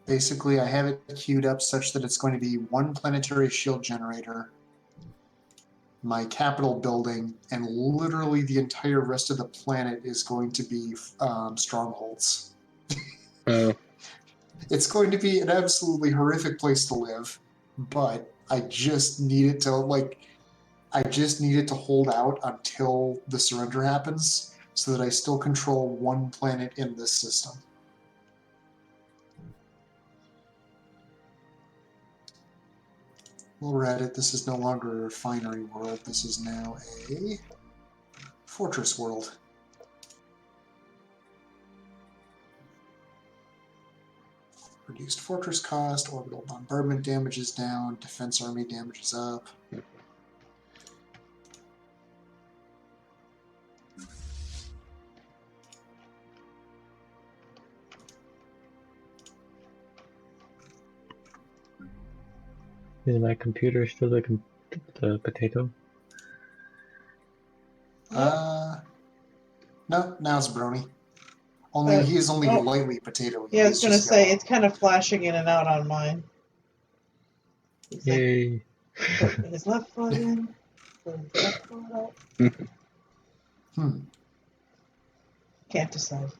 [SPEAKER 1] Basically, I have it queued up such that it's going to be one planetary shield generator, my capital building, and literally the entire rest of the planet is going to be strongholds. It's going to be an absolutely horrific place to live, but I just need it to hold out until the surrender happens, so that I still control one planet in this system. We'll read it. This is no longer a refinery world. This is now a fortress world. Reduced fortress cost, orbital bombardment damage is down, defense army damage is up.
[SPEAKER 3] Is my computer still the potato?
[SPEAKER 1] No, now it's Brony. Only he's only lightly potato.
[SPEAKER 6] Yeah, I was gonna say it's kind of flashing in and out on mine. He's
[SPEAKER 3] Yay!
[SPEAKER 6] like, put his left foot in, put his left foot out. Can't decide.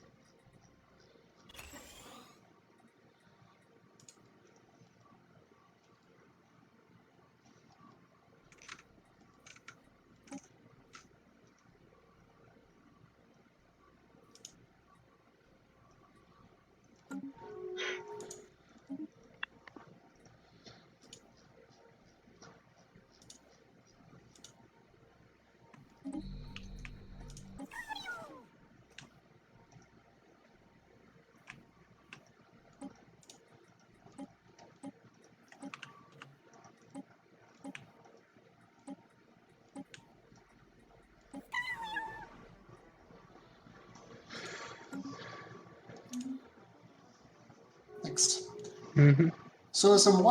[SPEAKER 1] So as I'm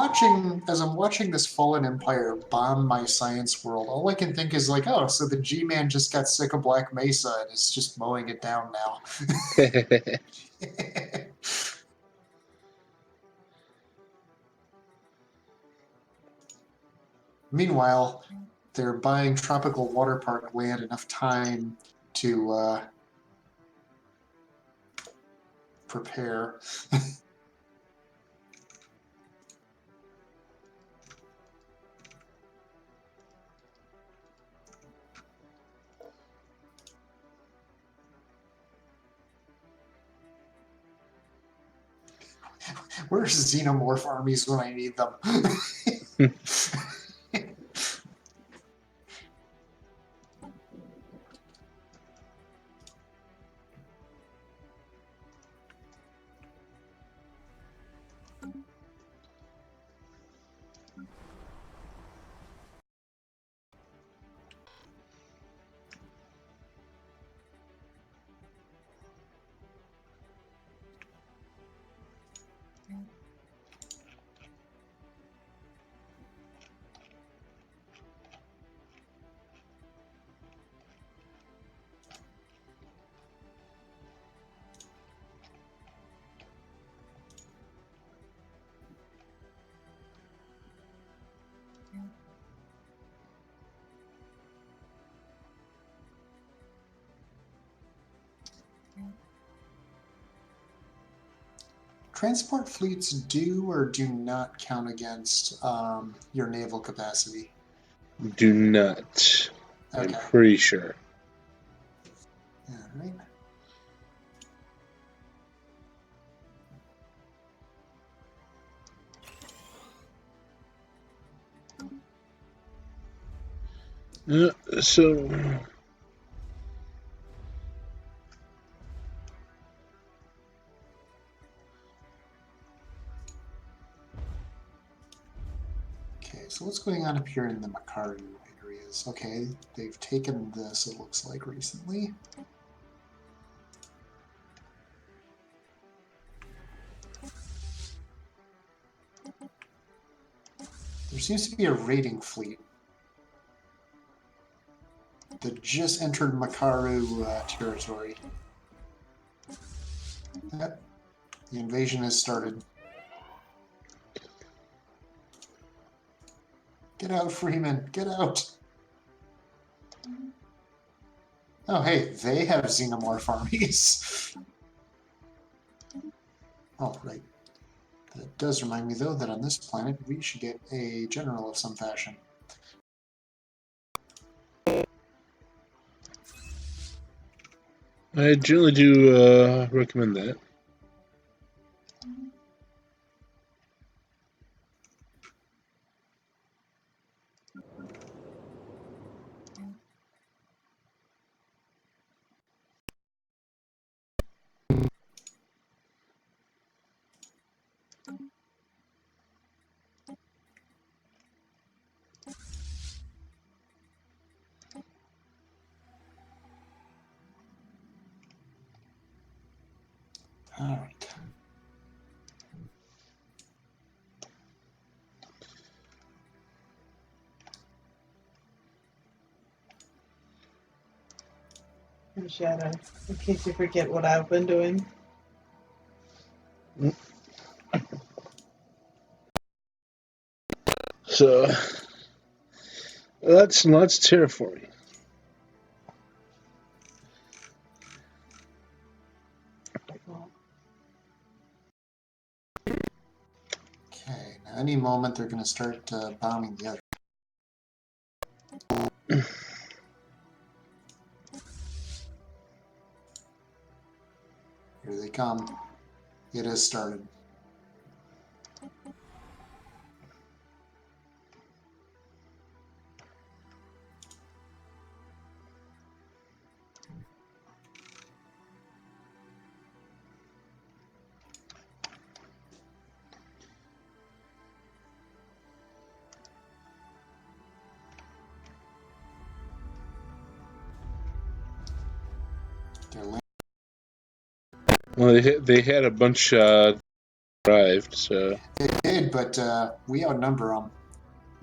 [SPEAKER 1] watching this fallen empire bomb my science world, all I can think is like, oh, so the G-Man just got sick of Black Mesa and is just mowing it down now. Meanwhile, they're buying tropical water park land enough time to prepare. Where's xenomorph armies when I need them? Transport fleets do or do not count against your naval capacity?
[SPEAKER 2] Do not.
[SPEAKER 1] Okay.
[SPEAKER 2] I'm pretty sure.
[SPEAKER 1] All right.
[SPEAKER 2] So...
[SPEAKER 1] Okay, so what's going on up here in the Makaru areas? Okay, they've taken this, it looks like, recently. There seems to be a raiding fleet that just entered Makaru territory. Yep, the invasion has started. Get out, Freeman, get out! Oh, hey, they have xenomorph armies. Oh, right. That does remind me, though, that on this planet we should get a general of some fashion.
[SPEAKER 2] I generally do recommend that.
[SPEAKER 1] All right.
[SPEAKER 6] And Shadow, in case you forget what I've been doing.
[SPEAKER 2] So that's terraforming.
[SPEAKER 1] Okay. Now, any moment they're going to start bombing the other. Here they come. It has started. They're
[SPEAKER 2] Well, they had a bunch arrived, so
[SPEAKER 1] They did, but we outnumber them.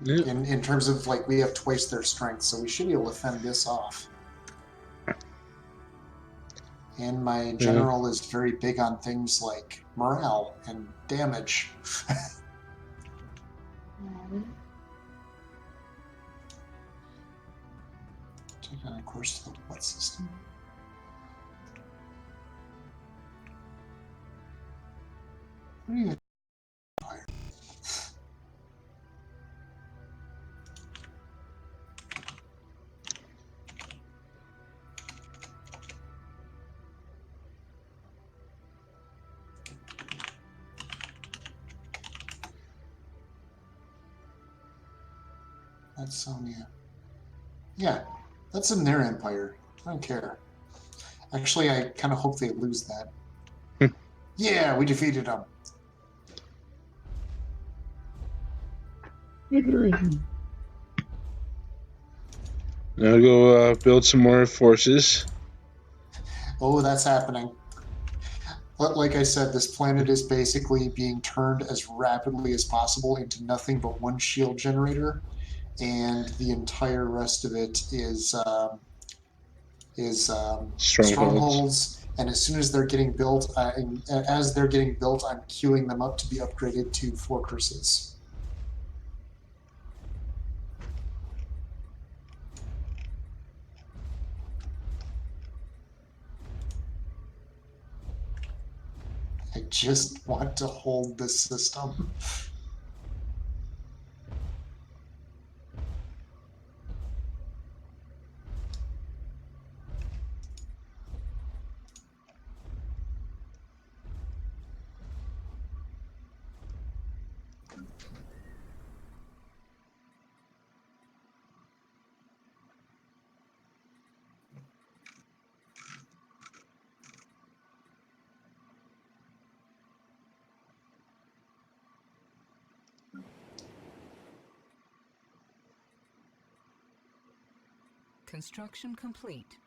[SPEAKER 2] yeah.
[SPEAKER 1] In terms of, like, we have twice their strength, so we should be able to fend this off. And my general is very big on things like morale and damage. Take on a course to the what system? What are you? That's Sonia. Yeah, that's in their empire. I don't care. Actually, I kind of hope they lose that. Yeah, we defeated them.
[SPEAKER 2] Now go build some more forces.
[SPEAKER 1] Oh, that's happening. But like I said, this planet is basically being turned as rapidly as possible into nothing but one shield generator, and the entire rest of it is strongholds. And as soon as they're getting built, I'm queuing them up to be upgraded to fortresses. I just want to hold this system.
[SPEAKER 5] Construction complete.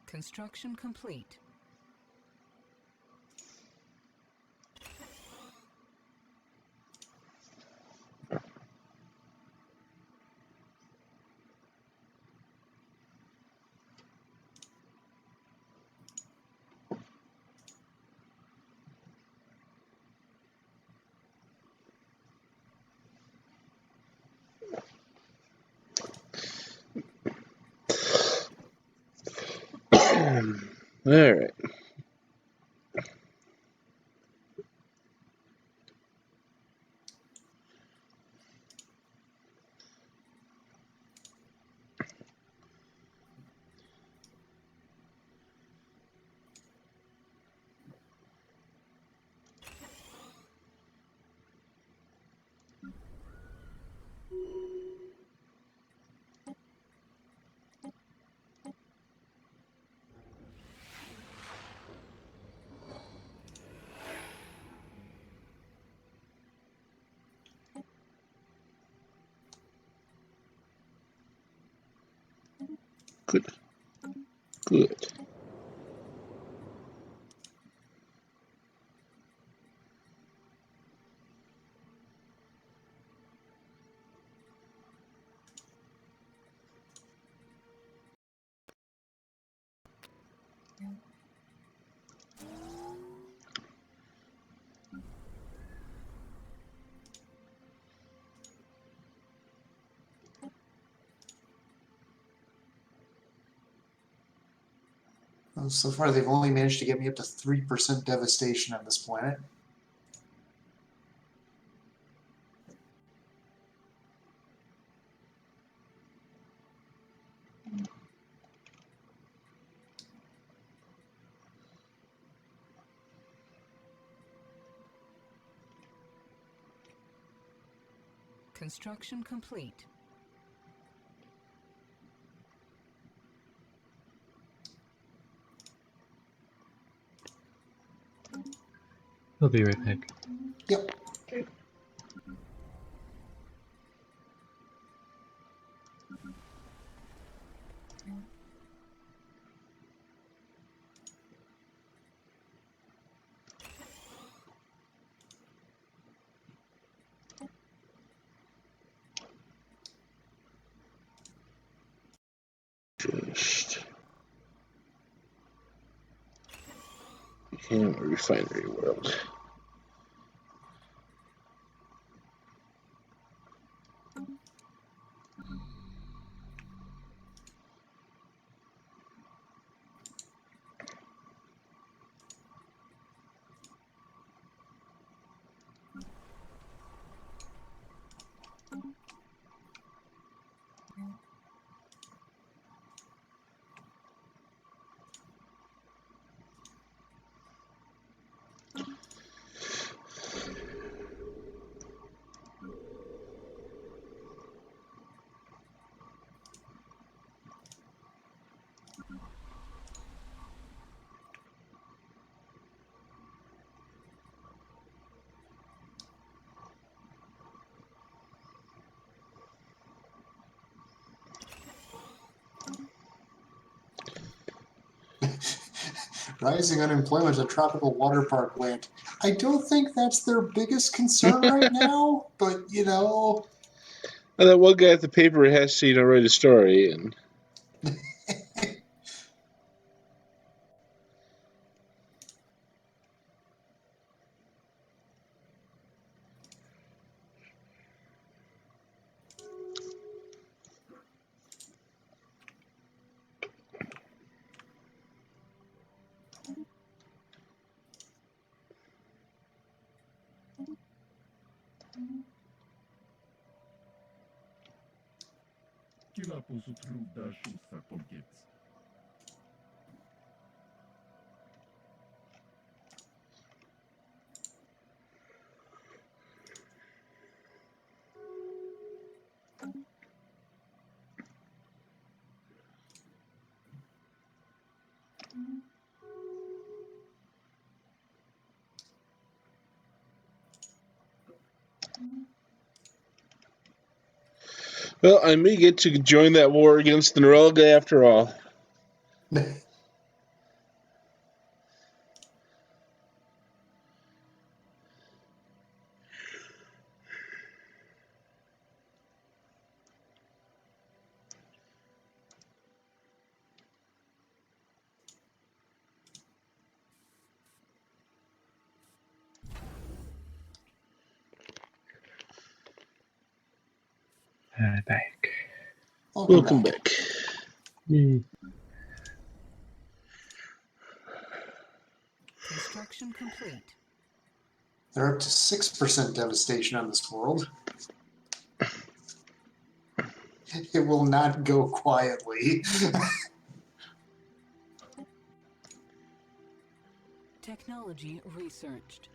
[SPEAKER 5] Construction complete.
[SPEAKER 2] All right. Good. Good.
[SPEAKER 1] Well, so far, they've only managed to get me up to 3% devastation on this planet.
[SPEAKER 5] Construction complete.
[SPEAKER 3] I'll be right back.
[SPEAKER 1] Yep.
[SPEAKER 6] Okay.
[SPEAKER 2] Just became a refinery world.
[SPEAKER 1] Rising unemployment at tropical water park land. I don't think that's their biggest concern right now, but you know.
[SPEAKER 2] And that one guy at the paper has to, write a story, and well, I may get to join that war against the Norelga after all.
[SPEAKER 3] Back.
[SPEAKER 2] Welcome back.
[SPEAKER 3] Yay.
[SPEAKER 5] Construction complete.
[SPEAKER 1] They're up to 6% devastation on this world. It will not go quietly.
[SPEAKER 5] Technology researched.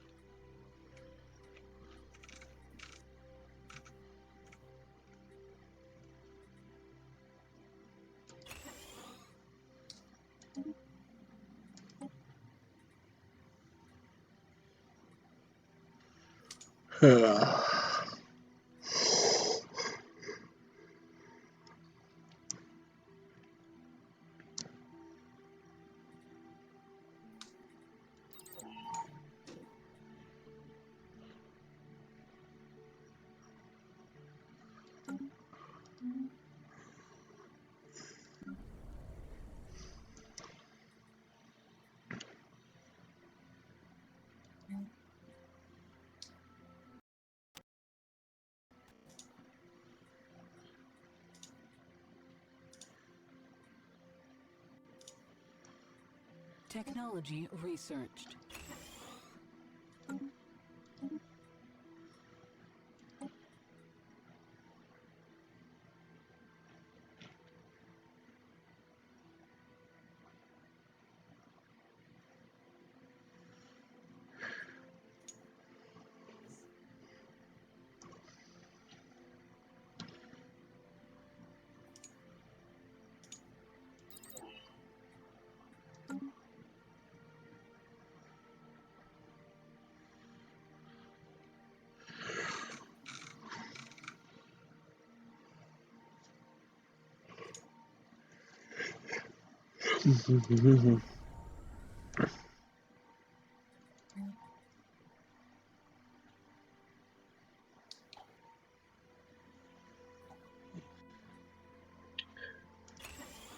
[SPEAKER 5] Technology researched.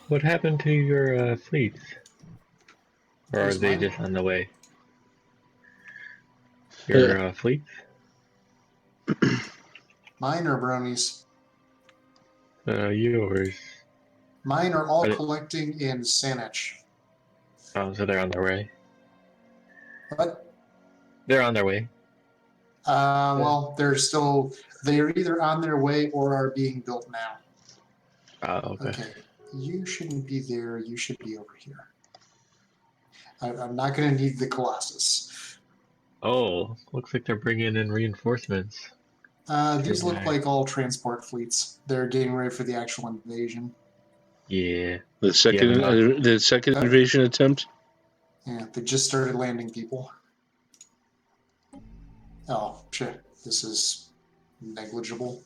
[SPEAKER 3] What happened to your fleets? Or are
[SPEAKER 1] Who's
[SPEAKER 3] they
[SPEAKER 1] mine?
[SPEAKER 3] just on the way? Your fleets?
[SPEAKER 1] Mine or bronies?
[SPEAKER 3] Yours.
[SPEAKER 1] Mine are all
[SPEAKER 3] Are they-
[SPEAKER 1] collecting in Saanich.
[SPEAKER 3] Oh, so they're on their way.
[SPEAKER 1] But
[SPEAKER 3] They're on their way.
[SPEAKER 1] well, they're either on their way or are being built now.
[SPEAKER 3] Oh, okay.
[SPEAKER 1] Okay, you shouldn't be there. You should be over here. I'm not going to need the Colossus.
[SPEAKER 3] Oh, looks like they're bringing in reinforcements.
[SPEAKER 1] These look
[SPEAKER 3] Okay.
[SPEAKER 1] like all transport fleets. They're getting ready for the actual invasion.
[SPEAKER 3] Yeah.
[SPEAKER 2] The second
[SPEAKER 1] Uh,
[SPEAKER 2] invasion attempt.
[SPEAKER 1] Yeah, they just started landing people. Oh, shit. This is negligible.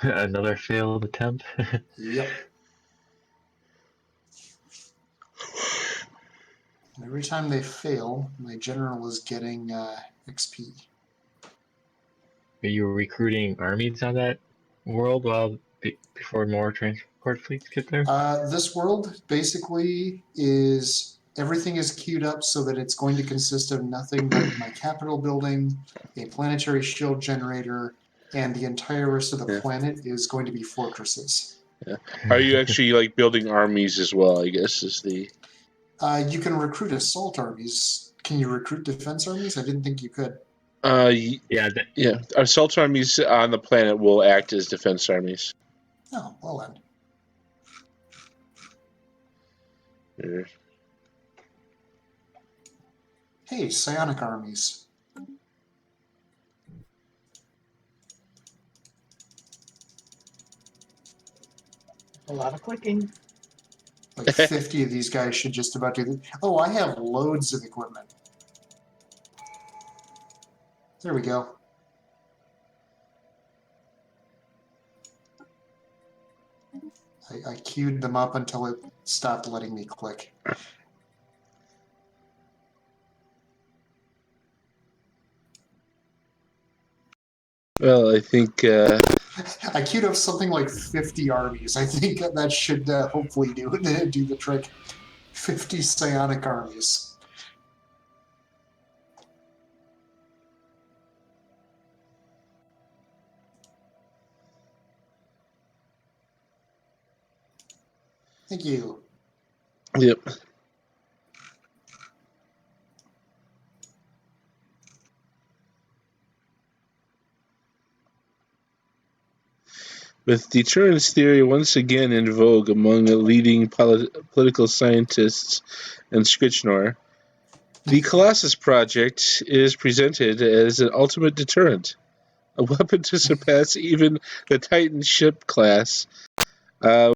[SPEAKER 3] Another failed attempt.
[SPEAKER 1] Yep. And every time they fail, my general is getting XP.
[SPEAKER 3] Are you recruiting armies on that world before more transport fleets get there?
[SPEAKER 1] This world basically is everything is queued up so that it's going to consist of nothing but my capital building, a planetary shield generator, and the entire rest of the planet is going to be fortresses.
[SPEAKER 2] Yeah. Are you actually like building armies as well? I guess is the.
[SPEAKER 1] You can recruit assault armies. Can you recruit defense armies? I didn't think you could.
[SPEAKER 3] Yeah.
[SPEAKER 2] Yeah. Assault armies on the planet will act as defense armies.
[SPEAKER 1] Oh, well then.
[SPEAKER 2] Yeah.
[SPEAKER 1] Hey, psionic armies.
[SPEAKER 6] A lot of clicking.
[SPEAKER 1] Like 50 of these guys should just about do this. Oh, I have loads of equipment. There we go. I queued them up until it stopped letting me click.
[SPEAKER 2] Well, I think.
[SPEAKER 1] I queued up something like 50 armies. I think that should hopefully do the trick. 50 psionic armies. Thank you.
[SPEAKER 2] Yep. With deterrence theory once again in vogue among leading political scientists and Skritchnor, the Colossus Project is presented as an ultimate deterrent, a weapon to surpass even the Titan ship class. Those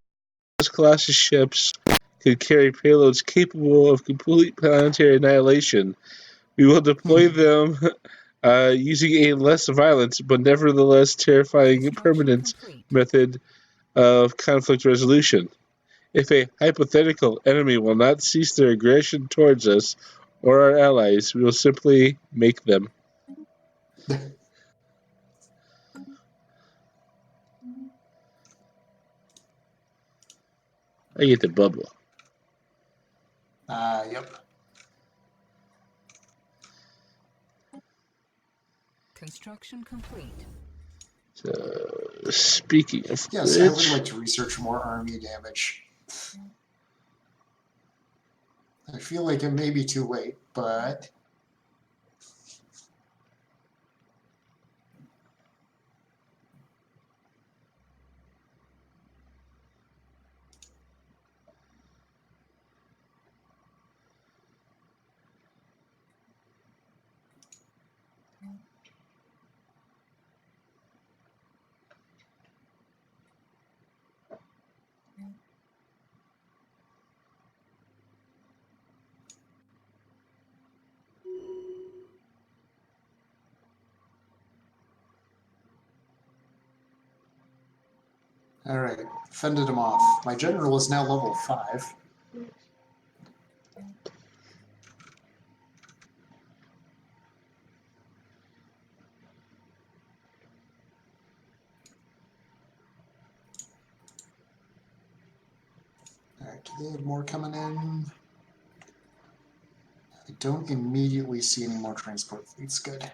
[SPEAKER 2] Colossus ships could carry payloads capable of complete planetary annihilation. We will deploy them using a less violent but nevertheless terrifying permanent method of conflict resolution. If a hypothetical enemy will not cease their aggression towards us or our allies, we will simply make them. I get the bubble.
[SPEAKER 1] Yep.
[SPEAKER 5] Construction complete.
[SPEAKER 2] So, speaking of
[SPEAKER 1] Yes, I would
[SPEAKER 2] which,
[SPEAKER 1] like to research more army damage. I feel like it may be too late, but all right, fended him off. My general is now level 5. All right, do they have more coming in? I don't immediately see any more transport fleets. Good.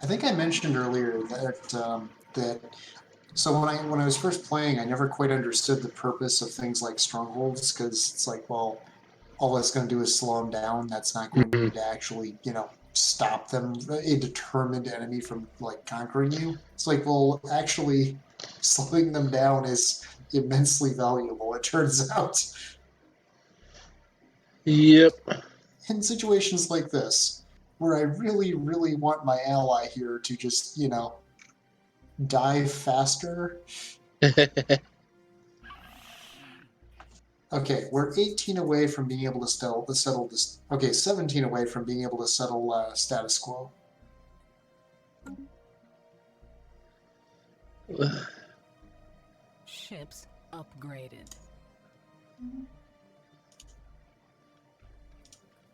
[SPEAKER 1] I think I mentioned earlier that so when I was first playing, I never quite understood the purpose of things like strongholds, because it's like, well, all that's going to do is slow them down. That's not going
[SPEAKER 2] Mhm.
[SPEAKER 1] to actually, stop them, a determined enemy, from like conquering you. It's like, well, actually, slowing them down is immensely valuable, it turns out.
[SPEAKER 2] Yep.
[SPEAKER 1] In situations like this, where I really, really want my ally here to just, die faster. Okay, we're 18 away from being able to settle this. Okay, 17 away from being able to settle status quo.
[SPEAKER 5] Ships upgraded.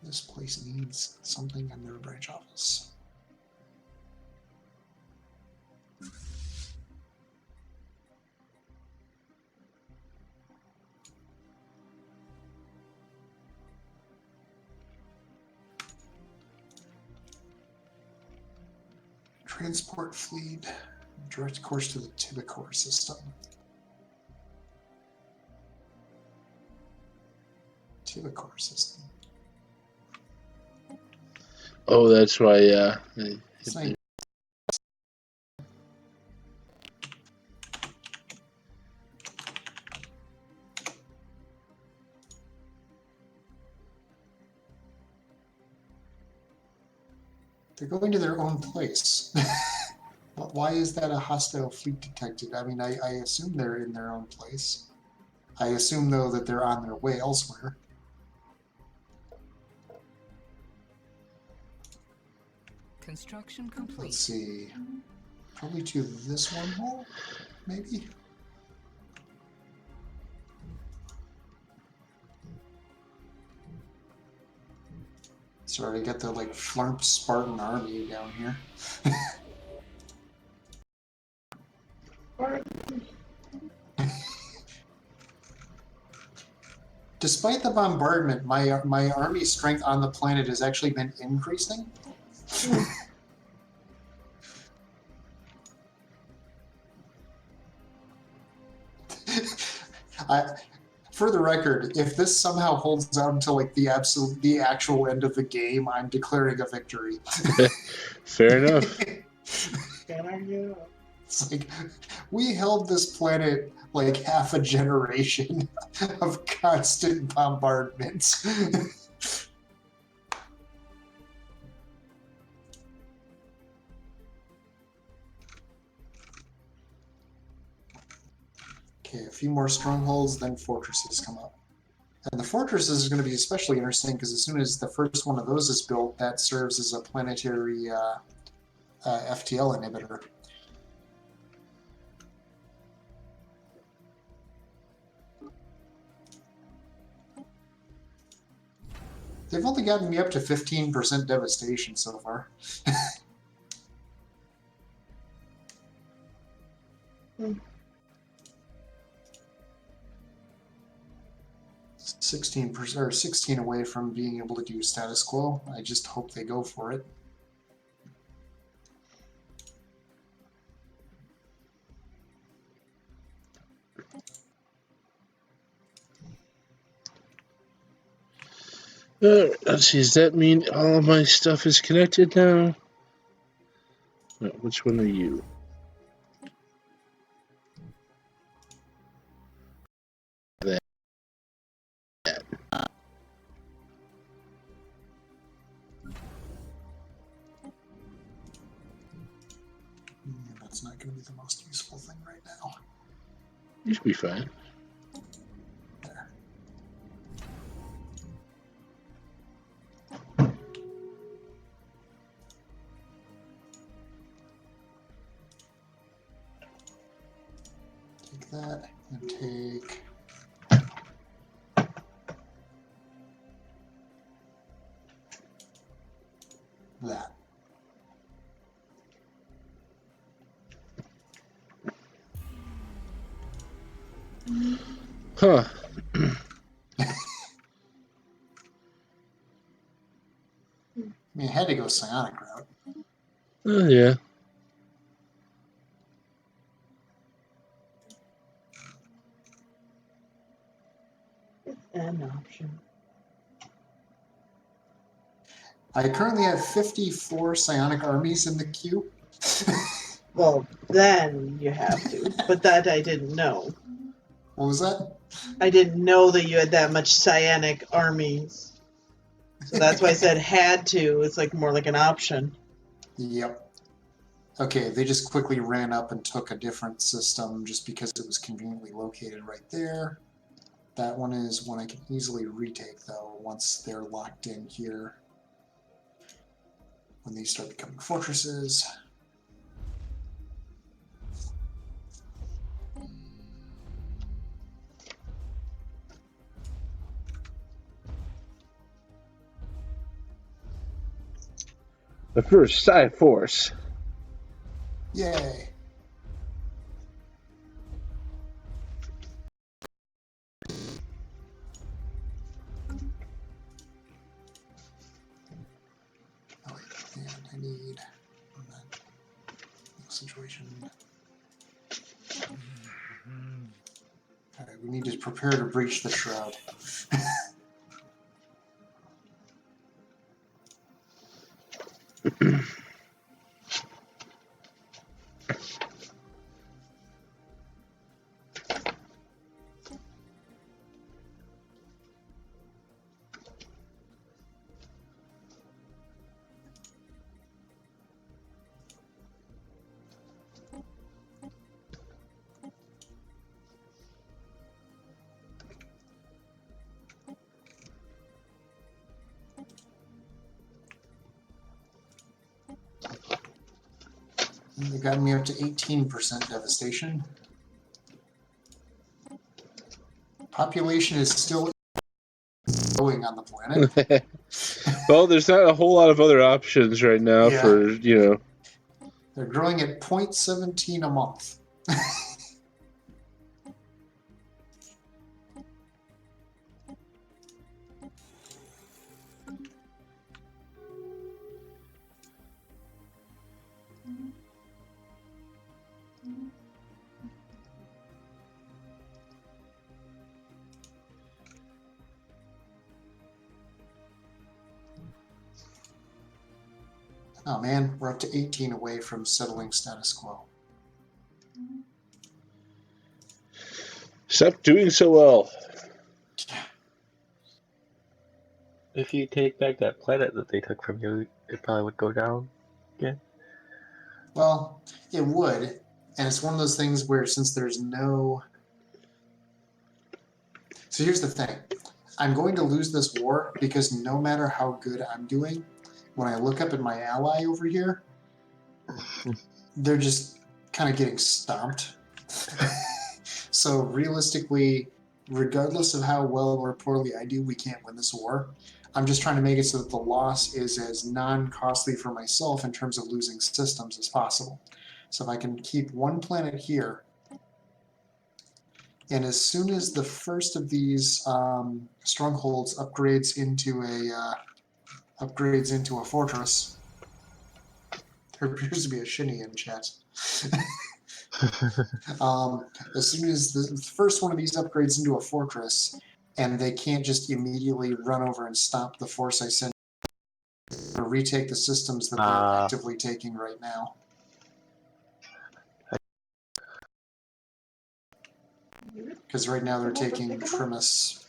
[SPEAKER 1] This place needs something in their branch office. Transport fleet, direct course to the Tibicor system. Tibicor system.
[SPEAKER 2] Oh, that's why.
[SPEAKER 1] It's like, they're going to their own place. But why is that a hostile fleet detected? I mean, I assume they're in their own place. I assume, though, that they're on their way elsewhere.
[SPEAKER 5] Construction complete.
[SPEAKER 1] Let's see. Probably to this wormhole, maybe? Sorry, I got the, flump Spartan army down here. Despite the bombardment, my army strength on the planet has actually been increasing. For the record, if this somehow holds out until the actual end of the game, I'm declaring a victory.
[SPEAKER 2] Fair enough.
[SPEAKER 1] It's like, we held this planet like half a generation of constant bombardments. Okay, a few more strongholds, then fortresses come up. And the fortresses is going to be especially interesting because as soon as the first one of those is built, that serves as a planetary FTL inhibitor. They've only gotten me up to 15% devastation so far. 16% or 16 away from being able to do status quo. I just hope they go for it.
[SPEAKER 2] Let's see, does that mean all of my stuff is connected now? No, which one are you? That.
[SPEAKER 1] That's not going to be the most useful thing right now.
[SPEAKER 2] You should be fine.
[SPEAKER 1] There. Take that and take that.
[SPEAKER 2] Huh.
[SPEAKER 1] I mean, I had to go psionic route.
[SPEAKER 2] Oh, yeah.
[SPEAKER 6] It's an option.
[SPEAKER 1] I currently have 54 psionic armies in the queue.
[SPEAKER 6] Well, then you have to. But that I didn't know.
[SPEAKER 1] What was that?
[SPEAKER 6] I didn't know that you had that much psionic armies. So that's why I said had to. It's like more like an option.
[SPEAKER 1] Yep. Okay, they just quickly ran up and took a different system just because it was conveniently located right there. That one is one I can easily retake, though, once they're locked in here. When these start becoming fortresses.
[SPEAKER 2] The first Psi Force.
[SPEAKER 1] Yay! Oh, wait, and I need that situation. Alright, we need to prepare to breach the shroud. They got me up to 18% devastation. Population is still growing on the planet.
[SPEAKER 2] Well, there's not a whole lot of other options right now
[SPEAKER 1] Yeah.
[SPEAKER 2] for, you know.
[SPEAKER 1] They're growing at 0.17 a month. Oh man, we're up to 18 away from settling status quo.
[SPEAKER 2] Stop doing so well.
[SPEAKER 3] If you take back that planet that they took from you, it probably would go down again.
[SPEAKER 1] Well, it would, and it's one of those things where since there's no... So here's the thing. I'm going to lose this war because no matter how good I'm doing, when I look up at my ally over here, they're just kind of getting stomped. So realistically, regardless of how well or poorly I do, we can't win this war. I'm just trying to make it so that the loss is as non-costly for myself in terms of losing systems as possible. So if I can keep one planet here, and as soon as the first of these strongholds upgrades into a fortress, there appears to be a shinny in chat. As soon as the first one of these upgrades into a fortress, and they can't just immediately run over and stop the force I sent or retake the systems that they're actively taking right now. Because right now they're taking Trimus.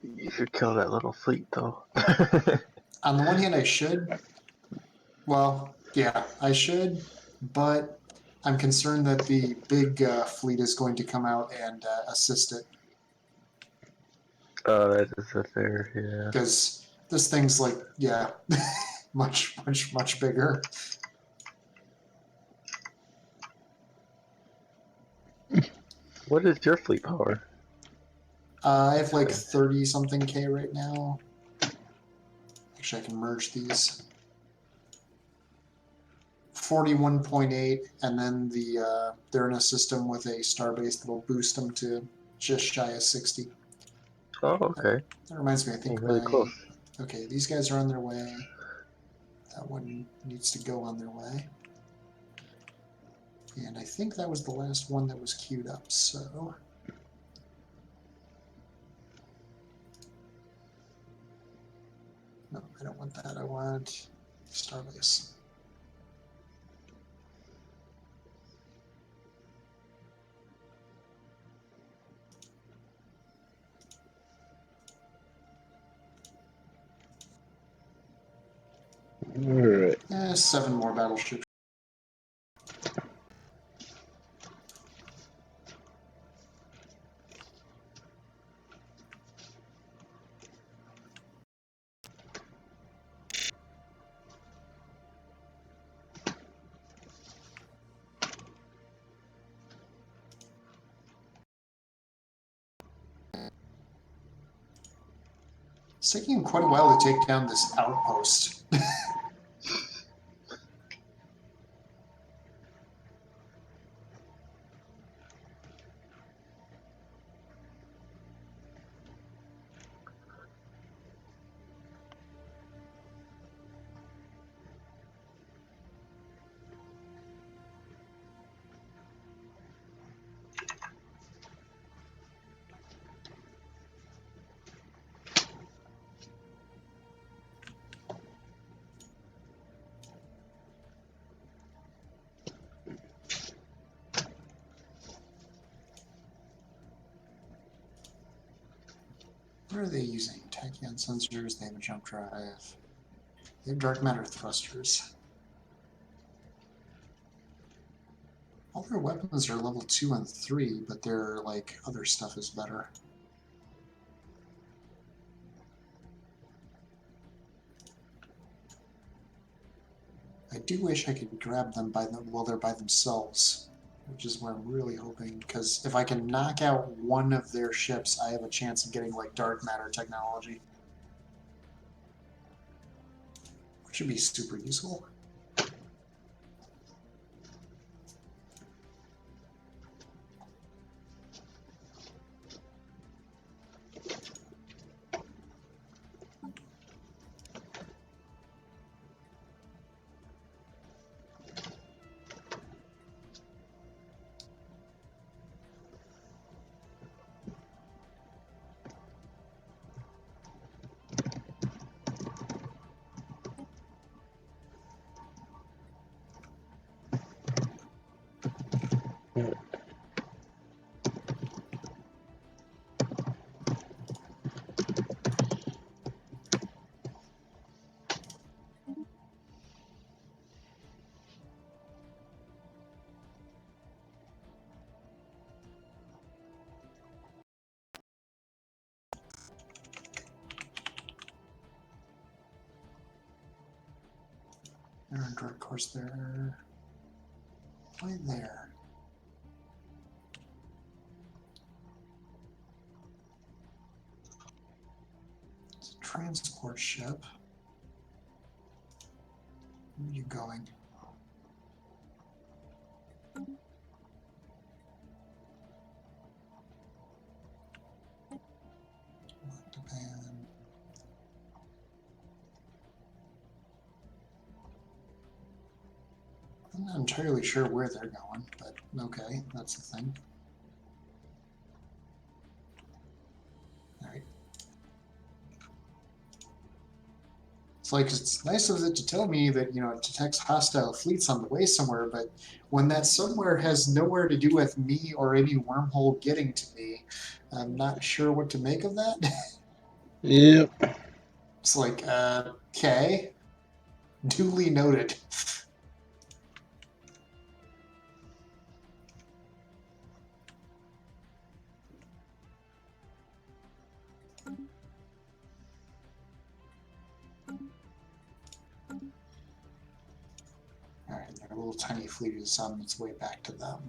[SPEAKER 3] You should kill that little fleet, though.
[SPEAKER 1] On the one hand, I should. Well, yeah, I should, but I'm concerned that the big fleet is going to come out and assist it.
[SPEAKER 3] Oh, that is a fair, yeah.
[SPEAKER 1] Because this thing's like, yeah, much bigger.
[SPEAKER 3] What is your fleet power?
[SPEAKER 1] I have like 30-something K right now. Actually, I can merge these. 41.8, and then they're in a system with a starbase that'll boost them to just shy of 60.
[SPEAKER 3] Oh, okay.
[SPEAKER 1] That reminds me, I think
[SPEAKER 3] Really close.
[SPEAKER 1] Okay, these guys are on their way. That one needs to go on their way. And I think that was the last one that was queued up, so... No, I don't want that. I want Starbase.
[SPEAKER 2] Alright.
[SPEAKER 1] 7 more battleships. It's taking quite a while to take down this outpost. What are they using? Tachyon sensors, they have a jump drive. They have dark matter thrusters. All their weapons are level 2 and 3, but their like other stuff is better. I do wish I could grab them while they're by themselves, which is what I'm really hoping, because if I can knock out one of their ships, I have a chance of getting like dark matter technology, which would be super useful. They're in direct course there. Right there. It's a transport ship. Where are you going? Japan. I'm not entirely sure where they're going, but okay, that's the thing. It's like, it's nice of it to tell me that, it detects hostile fleets on the way somewhere, but when that somewhere has nowhere to do with me or any wormhole getting to me, I'm not sure what to make of that.
[SPEAKER 2] Yep.
[SPEAKER 1] It's like, okay. Duly noted. Alright, their little tiny fleet is on its way back to them.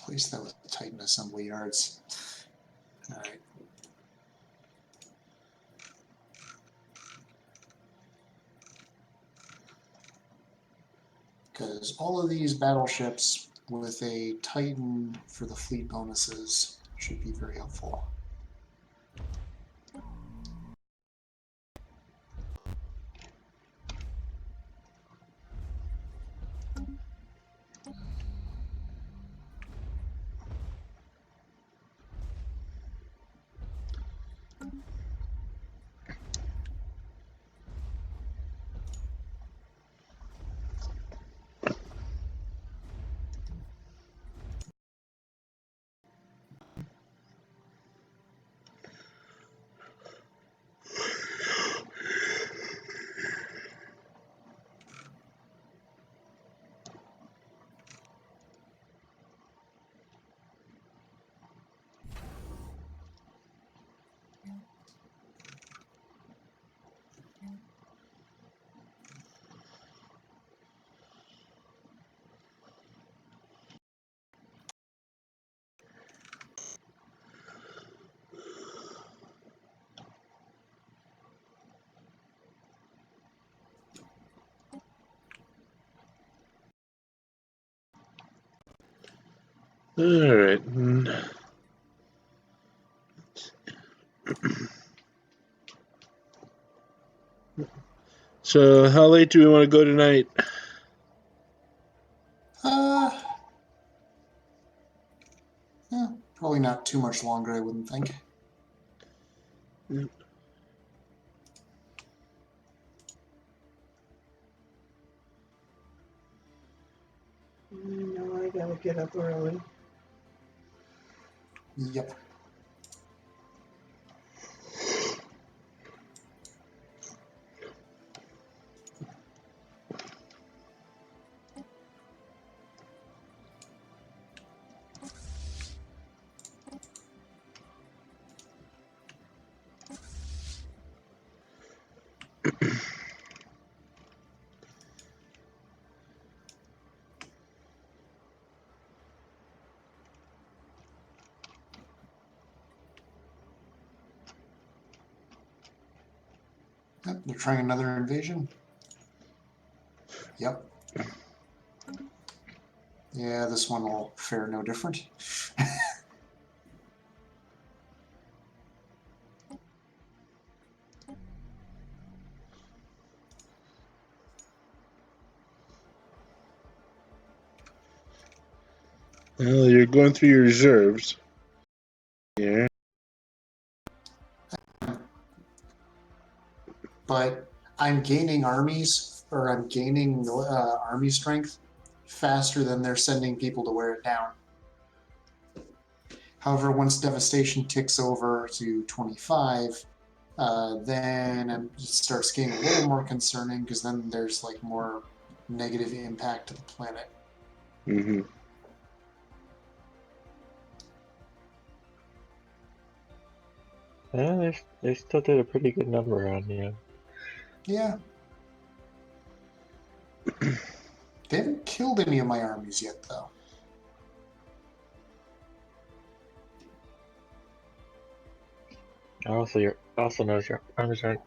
[SPEAKER 1] Place that with Titan assembly yards. Alright. Because all of these battleships with a Titan for the fleet bonuses should be very helpful.
[SPEAKER 2] Alright. So, how late do we want to go tonight?
[SPEAKER 1] Probably not too much longer, I wouldn't think.
[SPEAKER 6] No, I gotta get up early.
[SPEAKER 1] Yep. Yep, they're trying another invasion. Yep. Yeah, this one will fare no different.
[SPEAKER 2] Well, you're going through your reserves. Yeah.
[SPEAKER 1] But I'm gaining armies, or I'm gaining army strength faster than they're sending people to wear it down. However, once devastation ticks over to 25, then it starts getting a little more concerning, because then there's like more negative impact to the planet.
[SPEAKER 2] Mm-hmm.
[SPEAKER 3] Yeah, they still did a pretty good number on you.
[SPEAKER 1] Yeah. They haven't killed any of my armies yet, though.
[SPEAKER 3] I also notice your arms aren't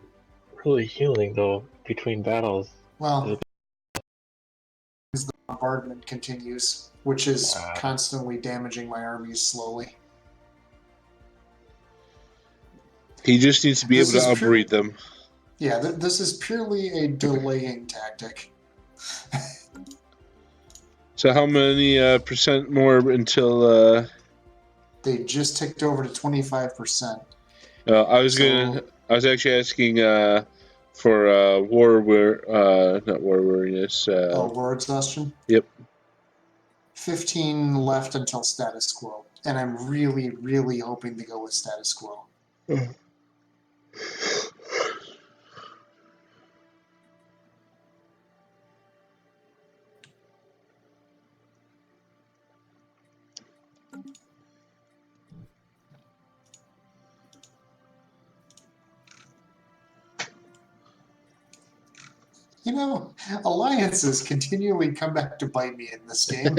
[SPEAKER 3] really healing though between battles.
[SPEAKER 1] Well, as the bombardment continues, which is
[SPEAKER 3] Uh,
[SPEAKER 1] constantly damaging my armies slowly.
[SPEAKER 2] He just needs to be
[SPEAKER 1] This
[SPEAKER 2] able to
[SPEAKER 1] is pure-
[SPEAKER 2] outbreed them.
[SPEAKER 1] Yeah, this is purely a delaying tactic.
[SPEAKER 2] So how many percent more until?
[SPEAKER 1] They just ticked over to 25%.
[SPEAKER 2] I was
[SPEAKER 1] So-
[SPEAKER 2] I was actually asking for not war weariness.
[SPEAKER 1] War exhaustion.
[SPEAKER 2] Yep.
[SPEAKER 1] 15 left until status quo, and I'm really, really hoping to go with status quo. You know, alliances continually come back to bite me in this game.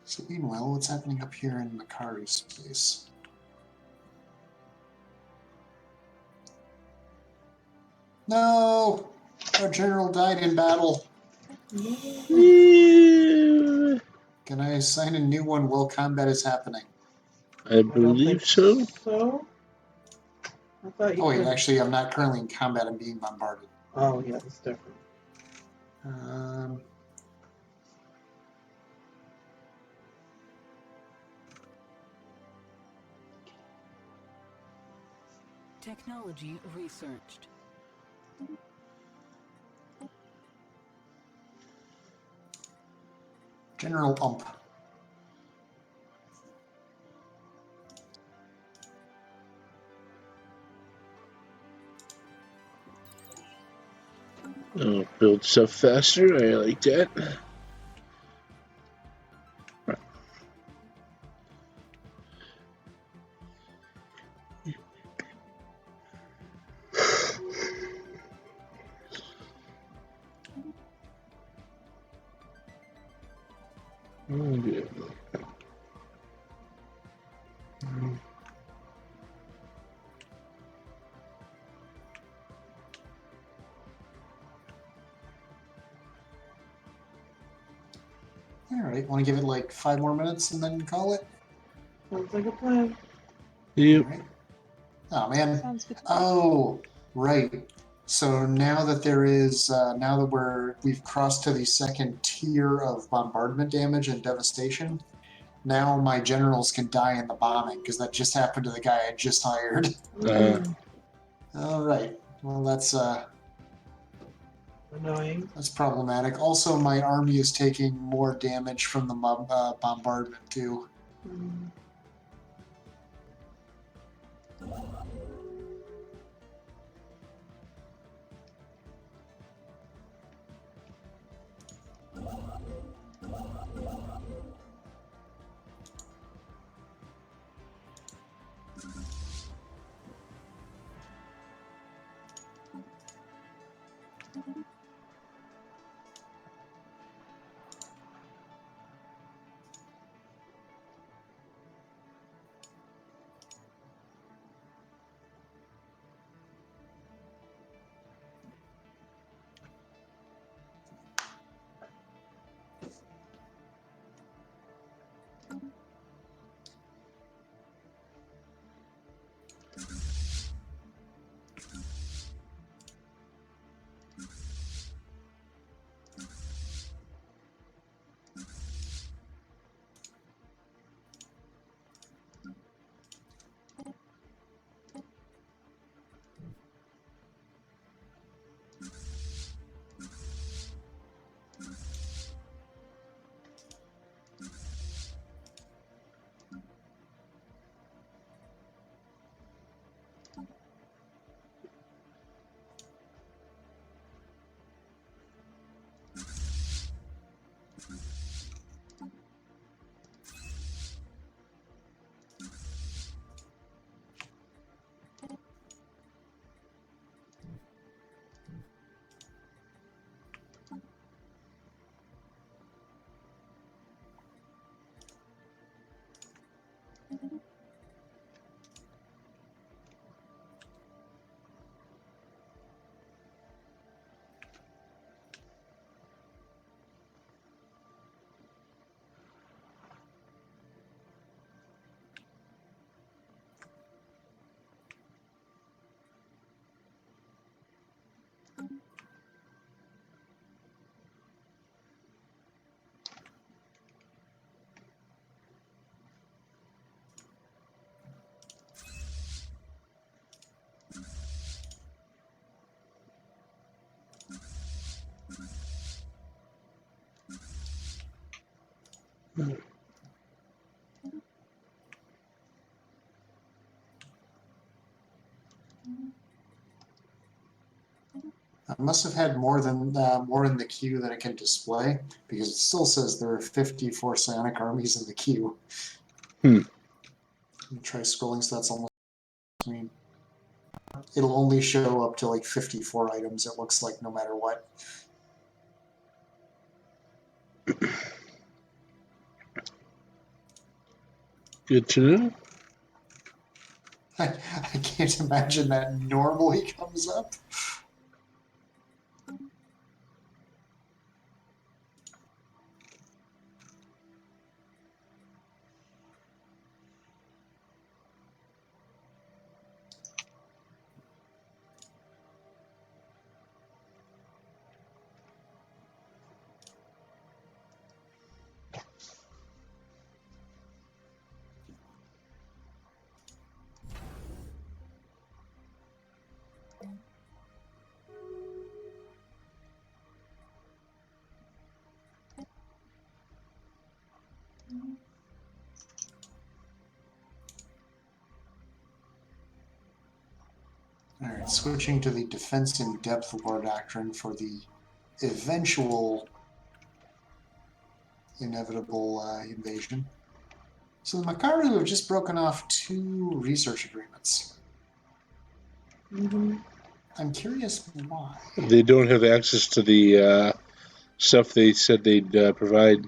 [SPEAKER 1] So meanwhile, what's happening up here in Makari's space? No! Our general died in battle. Can I assign a new one while combat is happening?
[SPEAKER 2] I believe so.
[SPEAKER 6] So? I thought you
[SPEAKER 1] Oh wait,
[SPEAKER 6] could...
[SPEAKER 1] actually I'm not currently in combat, I'm being bombarded.
[SPEAKER 6] Oh, yeah, that's different.
[SPEAKER 5] Technology researched.
[SPEAKER 1] General Ump.
[SPEAKER 2] Oh, build stuff faster. I like that. Oh, good.
[SPEAKER 1] Alright, want to give it like 5 more minutes and then call it?
[SPEAKER 6] Sounds like a plan.
[SPEAKER 2] Yep.
[SPEAKER 1] Alright. Oh man.
[SPEAKER 4] Sounds good.
[SPEAKER 1] Oh, right. So now that there is, now that we've crossed to the second tier of bombardment damage and devastation, now my generals can die in the bombing because that just happened to the guy I just hired. All right. Well, that's
[SPEAKER 6] Annoying.
[SPEAKER 1] that's problematic. Also, my army is taking more damage from the bombardment too.
[SPEAKER 6] Mm.
[SPEAKER 1] I must have had more in the queue than it can display, because it still says there are 54 psionic armies in the queue.
[SPEAKER 2] Hmm.
[SPEAKER 1] Let me try scrolling, so that's almost. I mean, it'll only show up to like 54 items. It looks like no matter what.
[SPEAKER 2] Good to know.
[SPEAKER 1] I can't imagine that normally comes up. Alright, switching to the defense in depth lore doctrine for the eventual inevitable invasion. So the Makaru have just broken off 2 research agreements.
[SPEAKER 6] Mm-hmm.
[SPEAKER 1] I'm curious why.
[SPEAKER 2] They don't have access to the stuff they said they'd provide.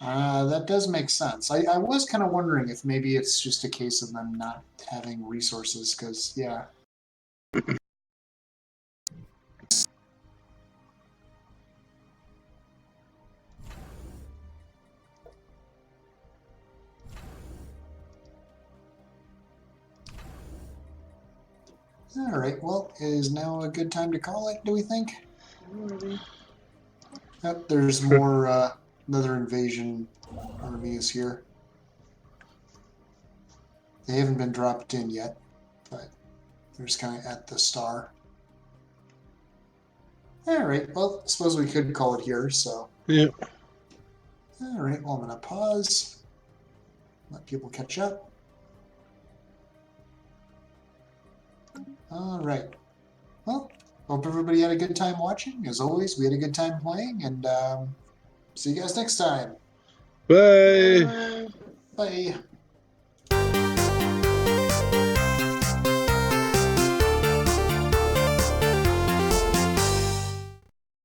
[SPEAKER 1] That does make sense. I was kind of wondering if maybe it's just a case of them not having resources, because, yeah. Alright, well, is now a good time to call it, do we think? Yep, there's more, another invasion armies here. They haven't been dropped in yet, but they're just kind of at the star. Alright, well, I suppose we could call it here, so.
[SPEAKER 2] Yeah.
[SPEAKER 1] Alright, well, I'm going to pause. Let people catch up. Alright. Well, hope everybody had a good time watching. As always, we had a good time playing, and see you guys next time.
[SPEAKER 2] Bye.
[SPEAKER 1] Bye.